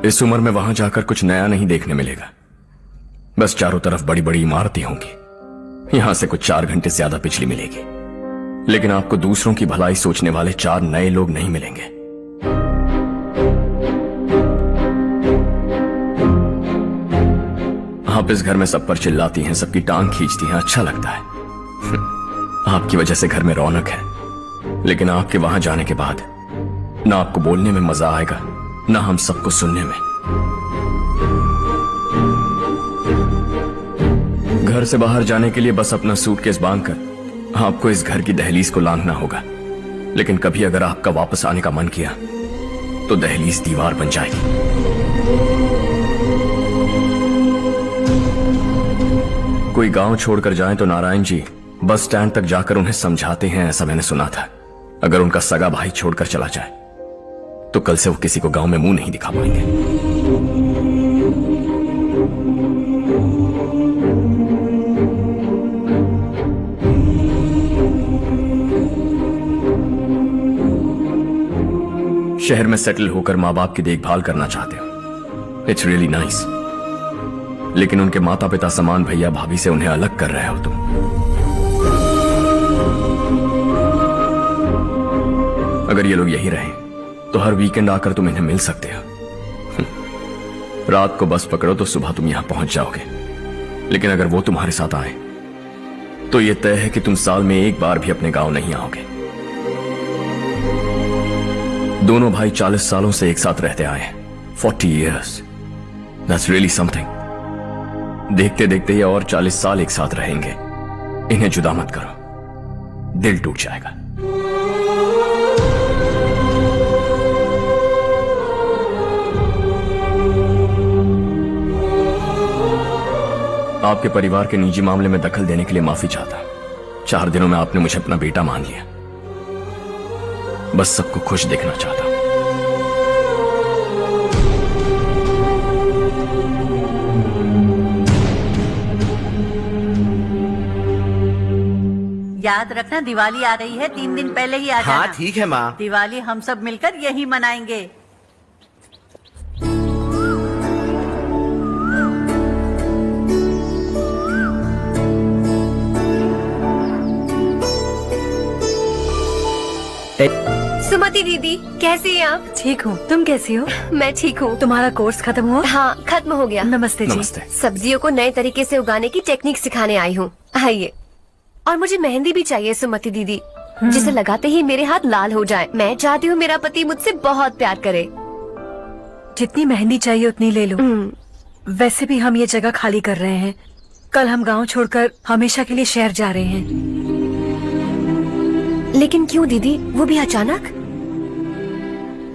इस उम्र में वहां जाकर कुछ नया नहीं देखने मिलेगा। बस चारों तरफ बड़ी बड़ी इमारतें होंगी। यहां से कुछ 4 घंटे ज्यादा बिजली मिलेगी, लेकिन आपको दूसरों की भलाई सोचने वाले 4 नए लोग नहीं मिलेंगे। आप इस घर में सब पर चिल्लाती हैं, सबकी टांग खींचती हैं, अच्छा लगता है। आपकी वजह से घर में रौनक है, लेकिन आपके वहां जाने के बाद ना आपको बोलने में मजा आएगा, ना हम सबको सुनने में। घर से बाहर जाने के लिए बस अपना सूटकेस बांधकर आपको इस घर की दहलीज को लांघना होगा। लेकिन कभी अगर आपका वापस आने का मन किया तो दहलीज दीवार बन जाएगी। कोई गांव छोड़कर जाए तो नारायण जी बस स्टैंड तक जाकर उन्हें समझाते हैं, ऐसा मैंने सुना था। अगर उनका सगा भाई छोड़कर चला जाए तो कल से वो किसी को गांव में मुंह नहीं दिखा पाएंगे। शहर में सेटल होकर माँ बाप की देखभाल करना चाहते हो, इट्स रियली नाइस। लेकिन उनके माता पिता समान भैया भाभी से उन्हें अलग कर रहे हो तुम। अगर ये लोग यही रहे तो हर वीकेंड आकर तुम इन्हें मिल सकते हो। रात को बस पकड़ो तो सुबह तुम यहां पहुंच जाओगे। लेकिन अगर वो तुम्हारे साथ आए तो ये तय है कि तुम साल में एक बार भी अपने गांव नहीं आओगे। दोनों भाई 40 सालों से एक साथ रहते आए हैं, 40 years। That's really something। देखते देखते ये और 40 साल एक साथ रहेंगे। इन्हें जुदा मत करो, दिल टूट जाएगा। आपके परिवार के निजी मामले में दखल देने के लिए माफी चाहता। 4 दिनों में आपने मुझे अपना बेटा मान लिया। बस सबको खुश देखना चाहता। याद रखना, दिवाली आ रही है, 3 दिन पहले ही आ जाना। हाँ ठीक है माँ। दिवाली हम सब मिलकर यही मनाएंगे। सुमति दीदी, कैसी हैं आप? ठीक हूँ, तुम कैसी हो? मैं ठीक हूँ। तुम्हारा कोर्स खत्म हुआ? हाँ, खत्म हो गया। नमस्ते जी। नमस्ते। सब्जियों को नए तरीके से उगाने की टेक्निक सिखाने आई हूँ। आइए। और मुझे मेहंदी भी चाहिए सुमति दीदी, जिसे लगाते ही मेरे हाथ लाल हो जाए। मैं चाहती हूँ मेरा पति मुझसे बहुत प्यार करे। जितनी मेहंदी चाहिए उतनी ले लो। वैसे भी हम ये जगह खाली कर रहे हैं। कल हम गांव छोड़कर हमेशा के लिए शहर जा रहे हैं। लेकिन क्यों दीदी, वो भी अचानक?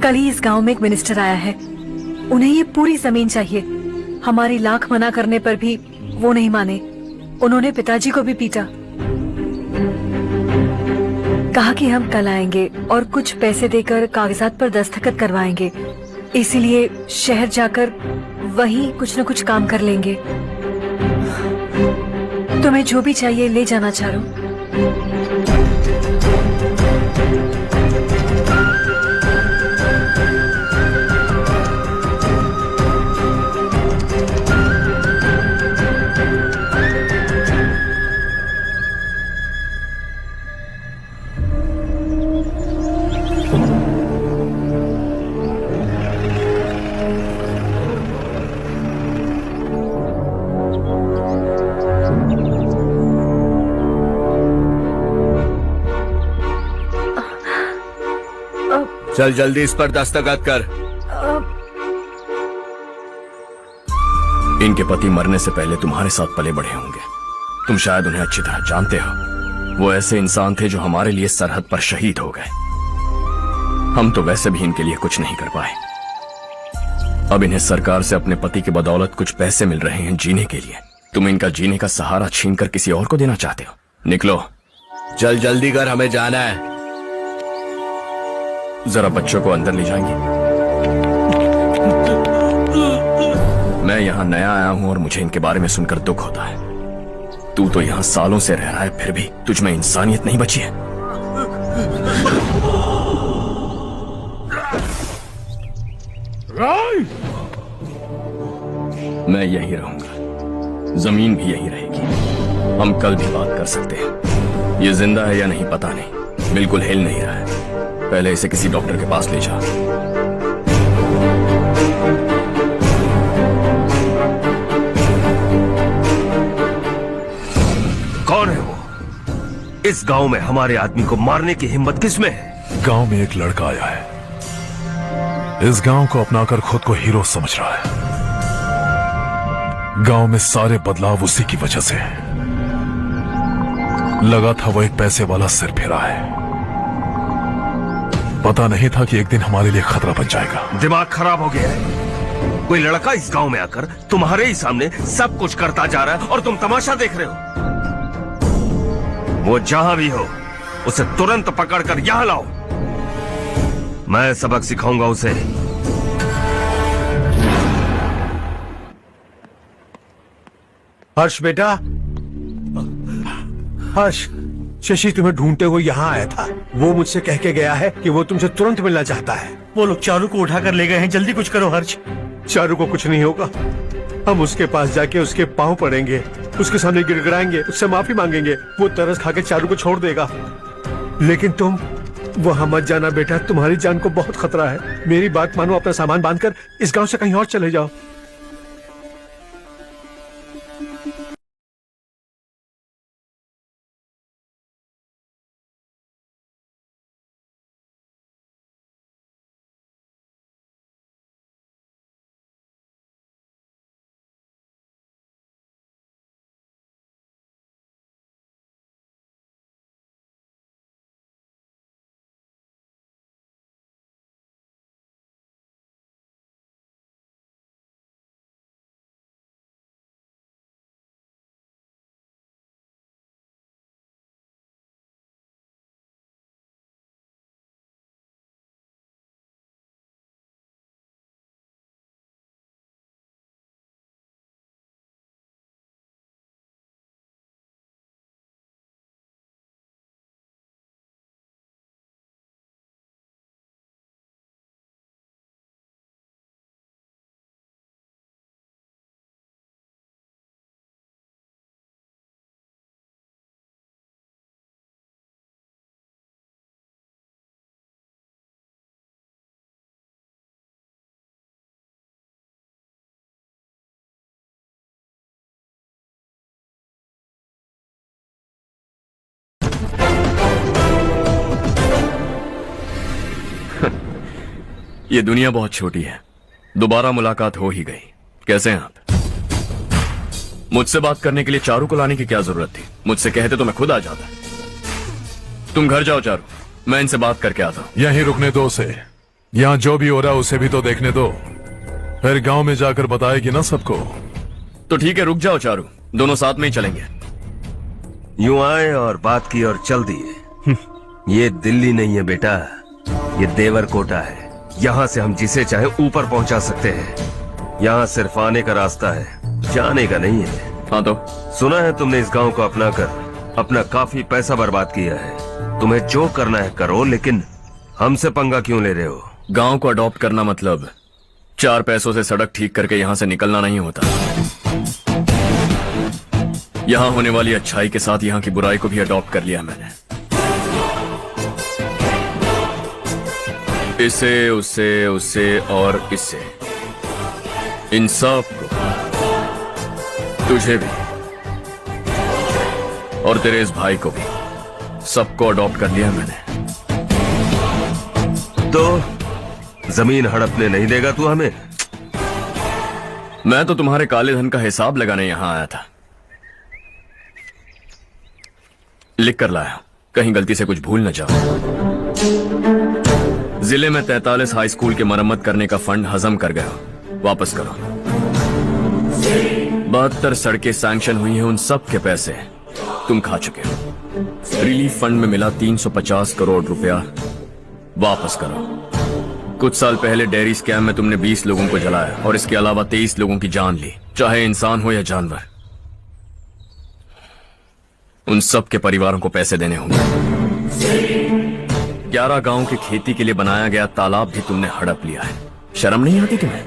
कल ही इस गांव में एक मिनिस्टर आया है। उन्हें ये पूरी जमीन चाहिए। हमारी लाख मना करने पर भी वो नहीं माने। उन्होंने पिताजी को भी पीटा। कहा कि हम कल आएंगे और कुछ पैसे देकर कागजात पर दस्तखत करवाएंगे। इसीलिए शहर जाकर वहीं कुछ न कुछ काम कर लेंगे। तुम्हें जो भी चाहिए ले जाना चारू। चल जल्दी इस पर दस्तखत कर। इनके पति मरने से पहले तुम्हारे साथ पले बढ़े होंगे। तुम शायद उन्हें अच्छी तरह जानते हो। वो ऐसे इंसान थे जो हमारे लिए सरहद पर शहीद हो गए। हम तो वैसे भी इनके लिए कुछ नहीं कर पाए। अब इन्हें सरकार से अपने पति की बदौलत कुछ पैसे मिल रहे हैं जीने के लिए। तुम इनका जीने का सहारा छीनकर किसी और को देना चाहते हो। निकलो, चल जल्दी कर, हमें जाना है। जरा बच्चों को अंदर ले जाएंगे। मैं यहाँ नया आया हूँ और मुझे इनके बारे में सुनकर दुख होता है। तू तो यहाँ सालों से रह रहा है, फिर भी तुझ में इंसानियत नहीं बची है। मैं यही रहूंगा, जमीन भी यही रहेगी। हम कल भी बात कर सकते हैं। ये जिंदा है या नहीं पता नहीं, बिल्कुल हिल नहीं रहा है। पहले इसे किसी डॉक्टर के पास ले जा। कौन है वो? इस गांव में हमारे आदमी को मारने की हिम्मत किसमें है? गांव में एक लड़का आया है, इस गांव को अपनाकर खुद को हीरो समझ रहा है। गांव में सारे बदलाव उसी की वजह से है। लगा था वो एक पैसे वाला सिर फिरा है। पता नहीं था कि एक दिन हमारे लिए खतरा बन जाएगा। दिमाग खराब हो गया है। कोई लड़का इस गांव में आकर तुम्हारे ही सामने सब कुछ करता जा रहा है और तुम तमाशा देख रहे हो। वो जहां भी हो उसे तुरंत पकड़कर यहां लाओ। मैं सबक सिखाऊंगा उसे। हर्ष बेटा, हर्ष, शशि तुम्हें ढूंढते हुए यहाँ आया था। वो मुझसे कह के गया है कि वो तुमसे तुरंत मिलना चाहता है। वो लोग चारू को उठाकर ले गए हैं, जल्दी कुछ करो हर्ष। चारू को कुछ नहीं होगा। हम उसके पास जाके उसके पांव पड़ेंगे, उसके सामने गिड़गिड़ाएंगे, उससे माफी मांगेंगे। वो तरस खा के चारू को छोड़ देगा। लेकिन तुम वहां मत जाना बेटा, तुम्हारी जान को बहुत खतरा है। मेरी बात मानो, अपना सामान बांधकर इस गांव से कहीं और चले जाओ। ये दुनिया बहुत छोटी है। दोबारा मुलाकात हो ही गई। कैसे हैं आप? मुझसे बात करने के लिए चारू को लाने की क्या जरूरत थी? मुझसे कहते तो मैं खुद आ जाता। तुम घर जाओ चारू, मैं इनसे बात करके आता हूँ। यहीं रुकने दो उसे। यहाँ जो भी हो रहा है उसे भी तो देखने दो, फिर गांव में जाकर बताएगी ना सबको। तो ठीक है, रुक जाओ चारू, दोनों साथ में ही चलेंगे। यूं आए और बात की और चल दिए। ये दिल्ली नहीं है बेटा, ये देवर कोटा है। यहाँ से हम जिसे चाहे ऊपर पहुँचा सकते हैं। यहाँ सिर्फ आने का रास्ता है, जाने का नहीं है। हाँ तो सुना है तुमने इस गांव को अपना कर अपना काफी पैसा बर्बाद किया है। तुम्हें जो करना है करो, लेकिन हमसे पंगा क्यों ले रहे हो? गांव को अडॉप्ट करना मतलब 4 पैसों से सड़क ठीक करके यहाँ से निकलना नहीं होता। यहाँ होने वाली अच्छाई के साथ यहाँ की बुराई को भी अडॉप्ट कर लिया मैंने। इसे, उससे, उससे और इससे, इन सब को, तुझे भी और तेरे इस भाई को भी, सबको अडॉप्ट कर लिया मैंने। तो जमीन हड़पने नहीं देगा तू हमें? मैं तो तुम्हारे काले धन का हिसाब लगाने यहां आया था। लिख कर लाया, कहीं गलती से कुछ भूल न जाओ। जिले में 43 हाई स्कूल के मरम्मत करने का फंड हजम कर गया, वापस करो। 72 सड़कें सैंक्शन हुई हैं, उन सब के पैसे तुम खा चुके हो। रिलीफ फंड में मिला 350 करोड़ रुपया, वापस करो। कुछ साल पहले डेयरी स्कैम में तुमने 20 लोगों को जलाया और इसके अलावा 23 लोगों की जान ली, चाहे इंसान हो या जानवर। उन सब के परिवारों को पैसे देने होंगे। 11 गांव की खेती के लिए बनाया गया तालाब भी तुमने हड़प लिया है। शर्म नहीं आती तुम्हें?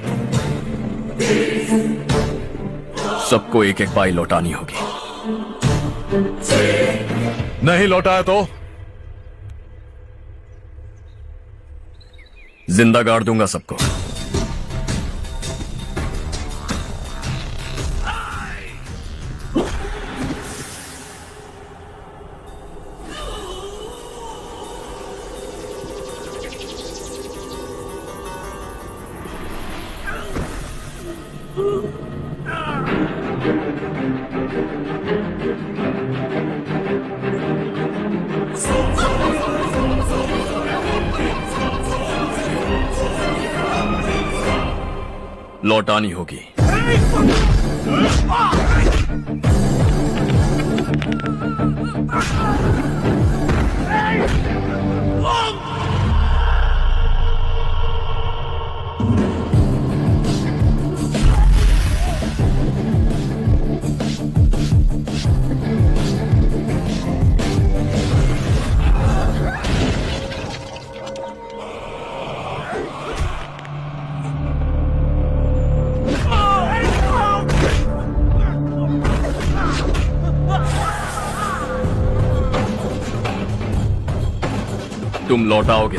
सबको एक एक पाई लौटानी होगी। नहीं लौटाया तो जिंदा गाड़ दूंगा सबको। लौटानी होगी। तुम लौटाओगे।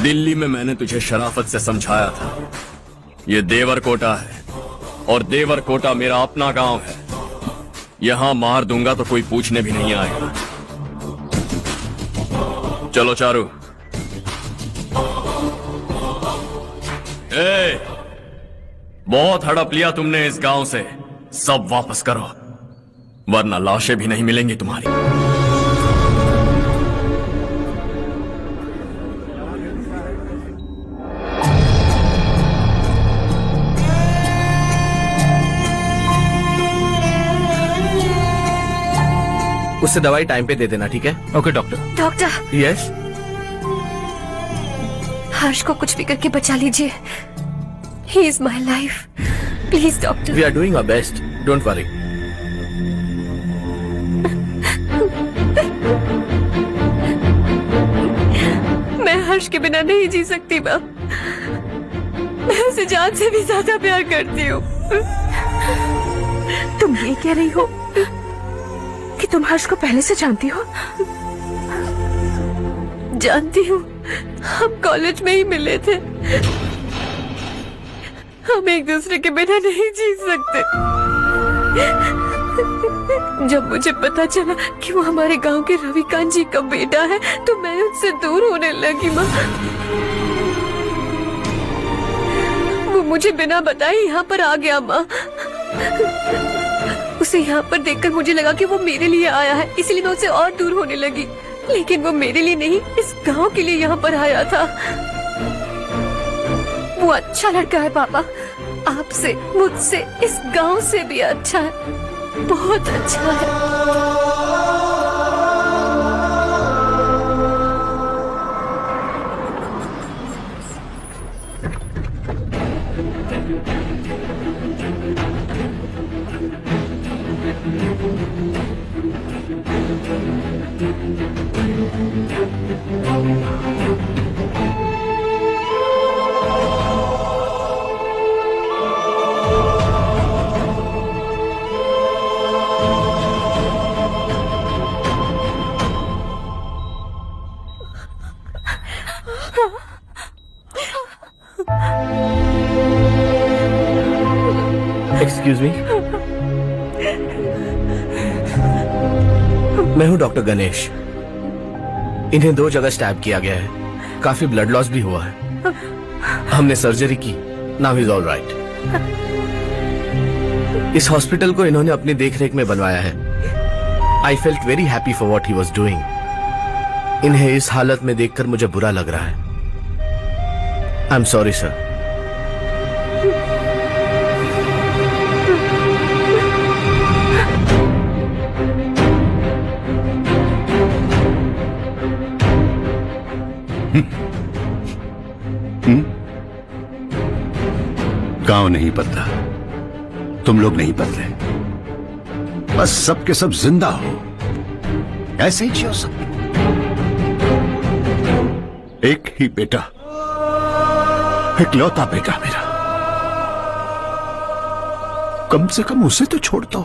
दिल्ली में मैंने तुझे शराफत से समझाया था, ये देवर कोटा है और देवर कोटा मेरा अपना गांव है। यहां मार दूंगा तो कोई पूछने भी नहीं आएगा। चलो चारू। बहुत हड़प लिया तुमने इस गांव से, सब वापस करो वरना लाशें भी नहीं मिलेंगी तुम्हारी। उससे दवाई टाइम पे दे देना, ठीक है? Okay doctor. Doctor. Yes. Harsh को कुछ भी करके बचा लीजिए। He is my life, please doctor. We are doing our best, don't worry. मैं हर्ष के बिना नहीं जी सकती माँ। मैं उसे जान से भी ज्यादा प्यार करती हूँ। तुम ये कह रही हो कि तुम हर्ष को पहले से जानती हो? जानती हूँ, हम कॉलेज में ही मिले थे। हम एक दूसरे के बिना नहीं जी सकते। जब मुझे पता चला कि वो हमारे गांव के रविकांत जी का बेटा है तो मैं उससे दूर होने लगी माँ। वो मुझे बिना बताए यहाँ पर आ गया माँ। उसे यहाँ पर देखकर मुझे लगा कि वो मेरे लिए आया है, इसलिए मैं उससे और दूर होने लगी। लेकिन वो मेरे लिए नहीं, इस गांव के लिए यहाँ पर आया था। वो अच्छा लड़का है पापा, आपसे, मुझसे, इस गांव से भी अच्छा है, बहुत अच्छा है। एक्सक्यूज मी, मैं हूं डॉक्टर गणेश। इन्हें 2 जगह स्टैब किया गया है, काफी ब्लड लॉस भी हुआ है। हमने सर्जरी की, नाउ इज ऑल राइट। इस हॉस्पिटल को इन्होंने अपनी देखरेख में बनवाया है। I felt very happy for what he was doing. इन्हें इस हालत में देखकर मुझे बुरा लग रहा है। I am sorry sir. गांव नहीं बदला, तुम लोग नहीं बदले, बस सब के सब जिंदा हो, ऐसे ही जियो सब। एक ही बेटा, इकलौता बेटा मेरा, कम से कम उसे तो छोड़ दो।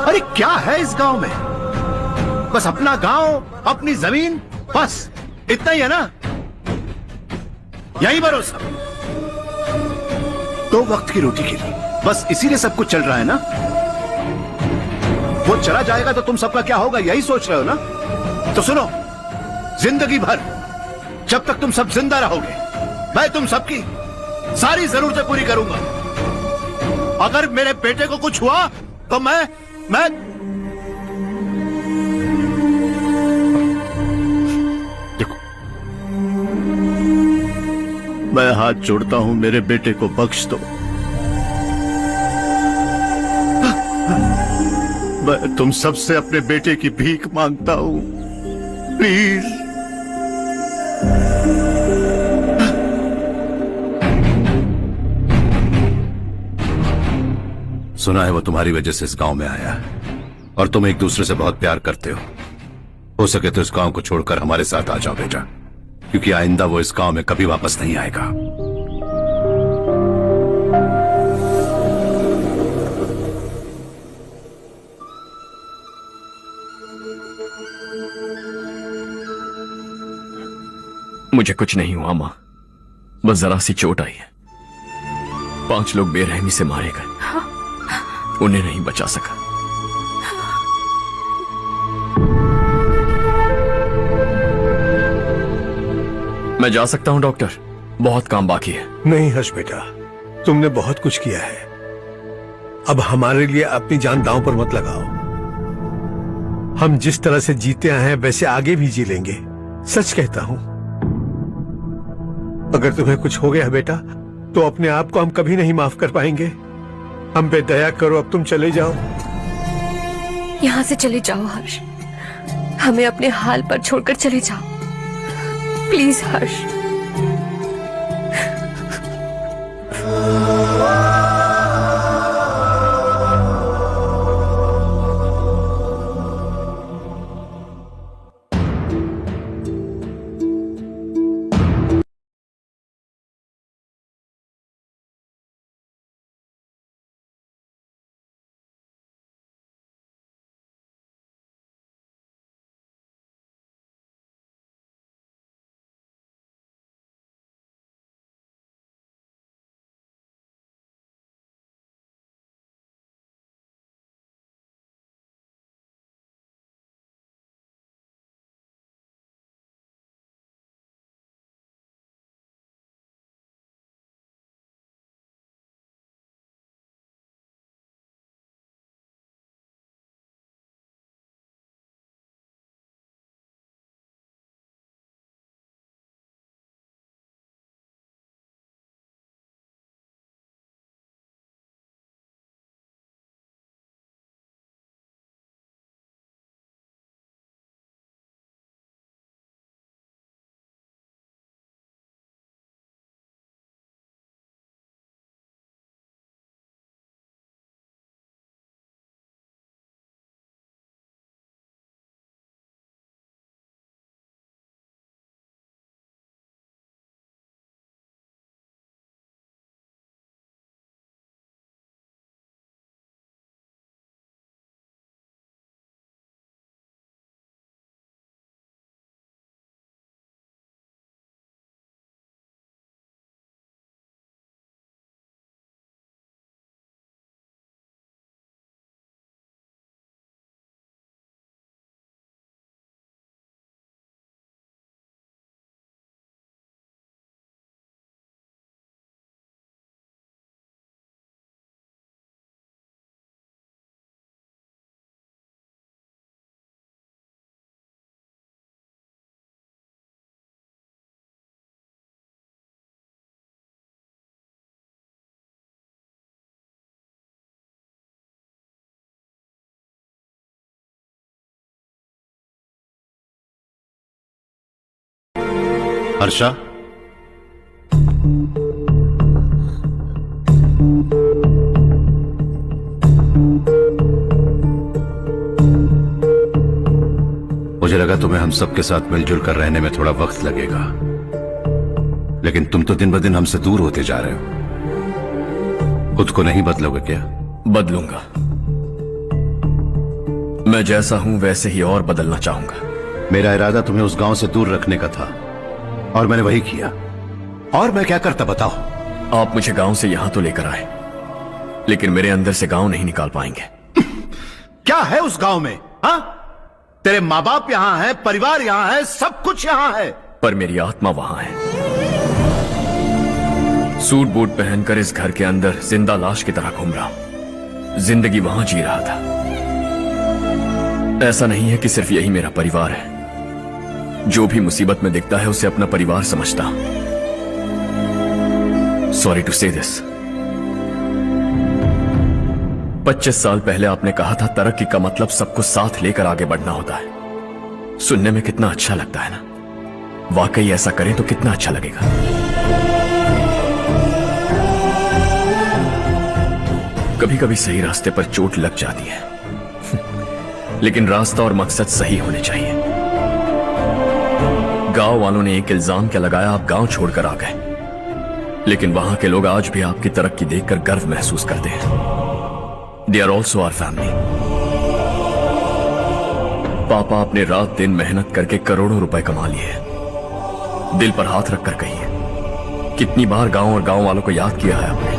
अरे क्या है इस गांव में? बस अपना गांव, अपनी जमीन, बस इतना ही है ना? यही भरोसा, 2 वक्त की रोटी के लिए, बस इसीलिए सब कुछ चल रहा है ना? वो चला जाएगा तो तुम सबका क्या होगा, यही सोच रहे हो ना? तो सुनो, जिंदगी भर जब तक तुम सब जिंदा रहोगे, मैं तुम सबकी सारी जरूरतें पूरी करूंगा। अगर मेरे बेटे को कुछ हुआ तो मैं देखो, मैं हाथ जोड़ता हूं, मेरे बेटे को बख्श दो। मैं तुम सबसे अपने बेटे की भीख मांगता हूं, प्लीज। सुना है वो तुम्हारी वजह से इस गांव में आया है और तुम एक दूसरे से बहुत प्यार करते हो सके तो इस गांव को छोड़कर हमारे साथ आ जाओ बेटा, क्योंकि आइंदा वो इस गांव में कभी वापस नहीं आएगा। मुझे कुछ नहीं हुआ माँ, बस जरा सी चोट आई है। 5 लोग बेरहमी से मारे गए, उन्हें नहीं बचा सका। मैं जा सकता हूं डॉक्टर, बहुत काम बाकी है। नहीं हर्ष बेटा, तुमने बहुत कुछ किया है, अब हमारे लिए अपनी जान दांव पर मत लगाओ। हम जिस तरह से जीते आए हैं वैसे आगे भी जी लेंगे, सच कहता हूं। अगर तुम्हें कुछ हो गया बेटा तो अपने आप को हम कभी नहीं माफ कर पाएंगे। हम पे दया करो, अब तुम चले जाओ। यहाँ से चले जाओ हर्ष, हमें अपने हाल पर छोड़कर चले जाओ, प्लीज हर्ष। हर्षा, मुझे लगा तुम्हें हम सबके साथ मिलजुल कर रहने में थोड़ा वक्त लगेगा, लेकिन तुम तो दिन ब दिन हमसे दूर होते जा रहे हो। खुद को नहीं बदलोगे क्या? बदलूंगा। मैं जैसा हूं वैसे ही और बदलना चाहूंगा। मेरा इरादा तुम्हें उस गांव से दूर रखने का था और मैंने वही किया। और मैं क्या करता बताओ? आप मुझे गांव से यहां तो लेकर आए, लेकिन मेरे अंदर से गांव नहीं निकाल पाएंगे। क्या है उस गांव में? हाँ, तेरे माँ बाप यहां है, परिवार यहां है, सब कुछ यहां है, पर मेरी आत्मा वहां है। सूट बूट पहनकर इस घर के अंदर जिंदा लाश की तरह घूम रहा हूं। जिंदगी वहां जी रहा था। ऐसा नहीं है कि सिर्फ यही मेरा परिवार है। जो भी मुसीबत में दिखता है उसे अपना परिवार समझता। सॉरी टू से दिस। 25 साल पहले आपने कहा था तरक्की का मतलब सबको साथ लेकर आगे बढ़ना होता है। सुनने में कितना अच्छा लगता है ना? वाकई ऐसा करें तो कितना अच्छा लगेगा। कभी कभी सही रास्ते पर चोट लग जाती है, लेकिन रास्ता और मकसद सही होने चाहिए। गांव वालों ने एक इल्जाम क्या लगाया, आप गांव छोड़कर आ गए, लेकिन वहां के लोग आज भी आपकी तरक्की देखकर गर्व महसूस करते हैं। They are also our family. पापा आपने रात दिन मेहनत करके करोड़ों रुपए कमा लिए। दिल पर हाथ रखकर कहिए, कितनी बार गांव और गांव वालों को याद किया है आपने?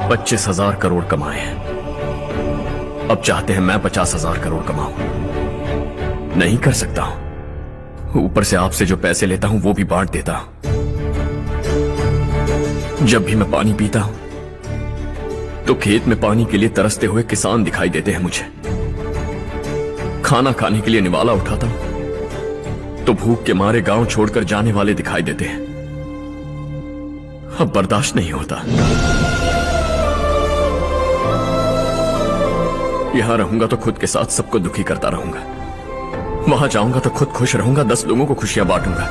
25,000 करोड़ कमाए हैं। अब चाहते हैं मैं 50,000 करोड़ कमाऊं। नहीं कर सकता हूं। ऊपर से आपसे जो पैसे लेता हूं वो भी बांट देता हूं। जब भी मैं पानी पीता हूं तो खेत में पानी के लिए तरसते हुए किसान दिखाई देते हैं मुझे। खाना खाने के लिए निवाला उठाता हूं तो भूख के मारे गांव छोड़कर जाने वाले दिखाई देते हैं। अब बर्दाश्त नहीं होता। यहां रहूंगा तो खुद के साथ सबको दुखी करता रहूंगा। वहां जाऊंगा तो खुद खुश रहूंगा, 10 लोगों को खुशियां बांटूंगा।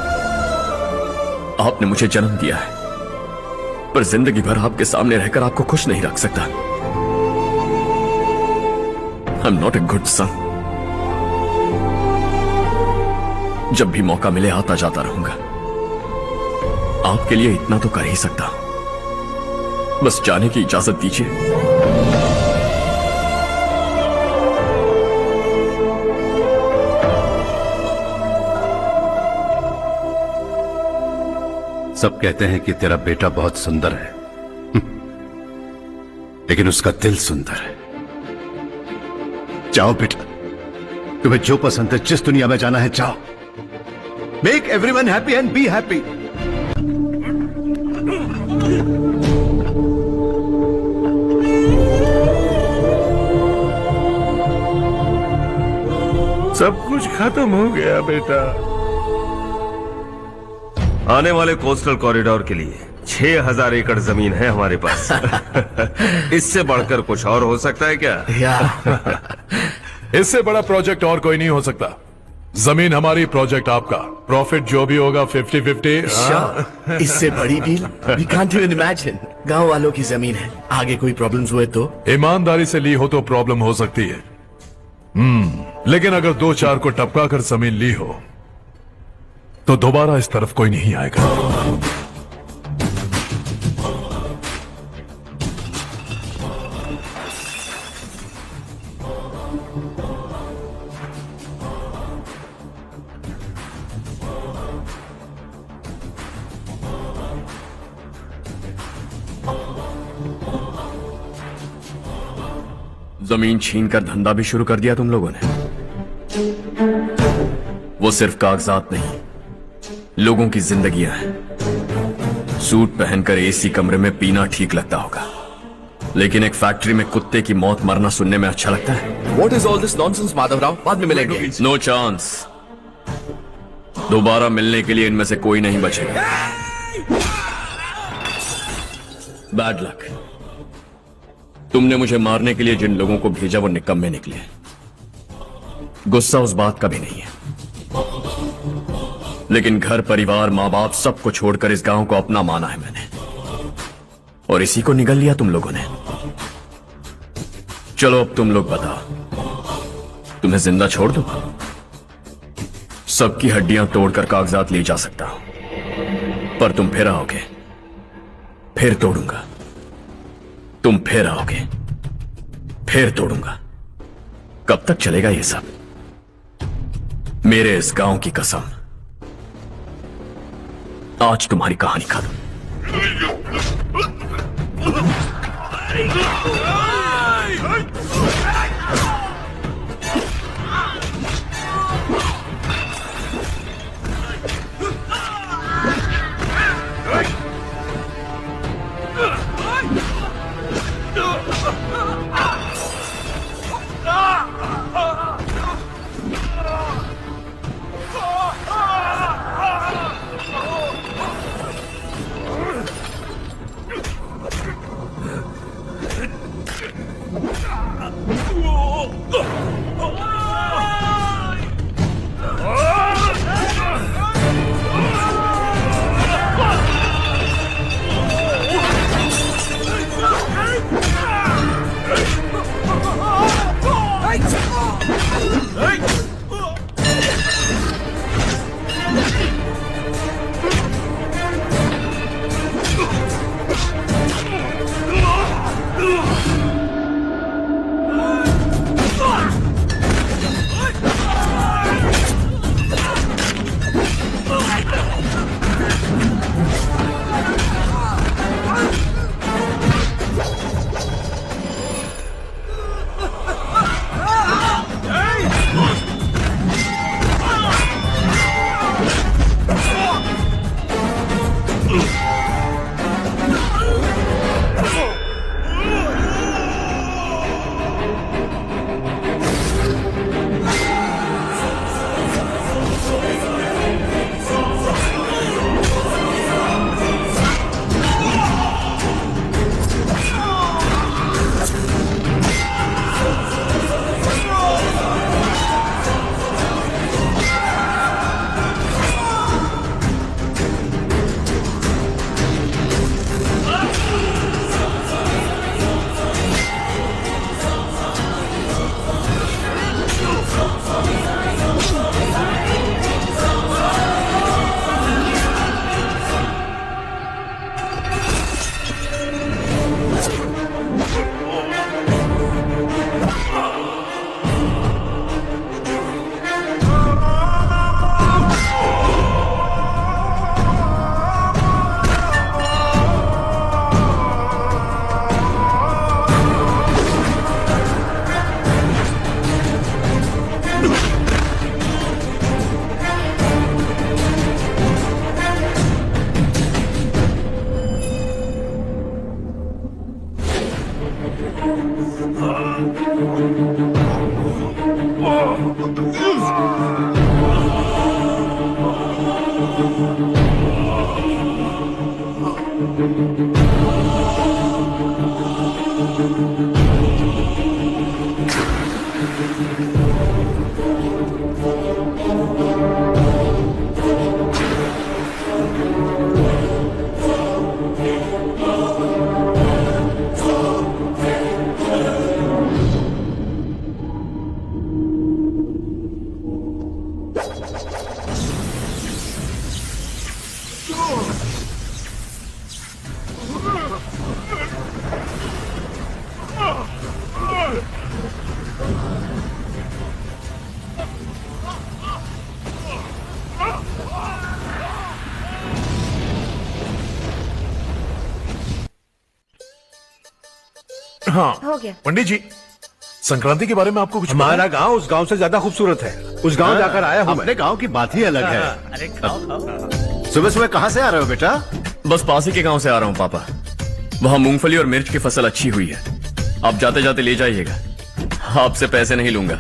आपने मुझे जन्म दिया है, पर जिंदगी भर आपके सामने रहकर आपको खुश नहीं रख सकता। I am not a good son. जब भी मौका मिले आता जाता रहूंगा। आपके लिए इतना तो कर ही सकता हूं। बस जाने की इजाजत दीजिए। सब कहते हैं कि तेरा बेटा बहुत सुंदर है, लेकिन उसका दिल सुंदर है। जाओ बेटा, तुम्हें जो पसंद है, जिस दुनिया में जाना है जाओ। Make everyone happy and be happy. सब कुछ खत्म हो गया बेटा। आने वाले कोस्टल कॉरिडोर के लिए 6,000 एकड़ जमीन है हमारे पास। इससे बढ़कर कुछ और हो सकता है क्या? इससे बड़ा प्रोजेक्ट और कोई नहीं हो सकता। जमीन हमारी, प्रोजेक्ट आपका। प्रॉफिट जो भी होगा 50-50। इससे बड़ी deal we can't even imagine. गांव वालों की जमीन है, आगे कोई प्रॉब्लम्स हुए तो? ईमानदारी से ली हो तो प्रॉब्लम हो सकती है, लेकिन अगर 2-4 को टपका कर जमीन ली हो तो दोबारा इस तरफ कोई नहीं आएगा। जमीन छीनकर धंधा भी शुरू कर दिया तुम लोगों ने। वो सिर्फ कागजात नहीं, लोगों की जिंदगियां हैं। सूट पहनकर एसी कमरे में पीना ठीक लगता होगा, लेकिन एक फैक्ट्री में कुत्ते की मौत मरना सुनने में अच्छा लगता है। What is all this nonsense, Madhavrao? बाद में मिलेंगे। No chance. दोबारा मिलने के लिए इनमें से कोई नहीं बचेगा। Bad luck. तुमने मुझे मारने के लिए जिन लोगों को भेजा वो निकम्मे निकले। गुस्सा उस बात का भी नहीं है, लेकिन घर परिवार माँ बाप सबको छोड़कर इस गांव को अपना माना है मैंने, और इसी को निगल लिया तुम लोगों ने। चलो अब तुम लोग बताओ, तुम्हें जिंदा छोड़ दूं? सबकी हड्डियां तोड़कर कागजात ले जा सकता हूं, पर तुम फिर आओगे, फिर तोड़ूंगा। तुम फिर आओगे, फिर तोड़ूंगा। कब तक चलेगा ये सब? मेरे इस गांव की कसम, आज तुम्हारी कहानी खत्म। हाँ हो गया। पंडित जी, संक्रांति के बारे में आपको कुछ हमारा गांव उस गांव से ज्यादा खूबसूरत है। उस गांव जाकर आया हूँ। अपने गांव की बात ही अलग है। अरे खाओ खाओ। सुबह सुबह कहाँ से आ रहे हो बेटा? बस पास ही के गांव से आ रहा हूँ पापा। वहाँ मूंगफली और मिर्च की फसल अच्छी हुई है, आप जाते जाते ले जाइएगा। आपसे पैसे नहीं लूंगा।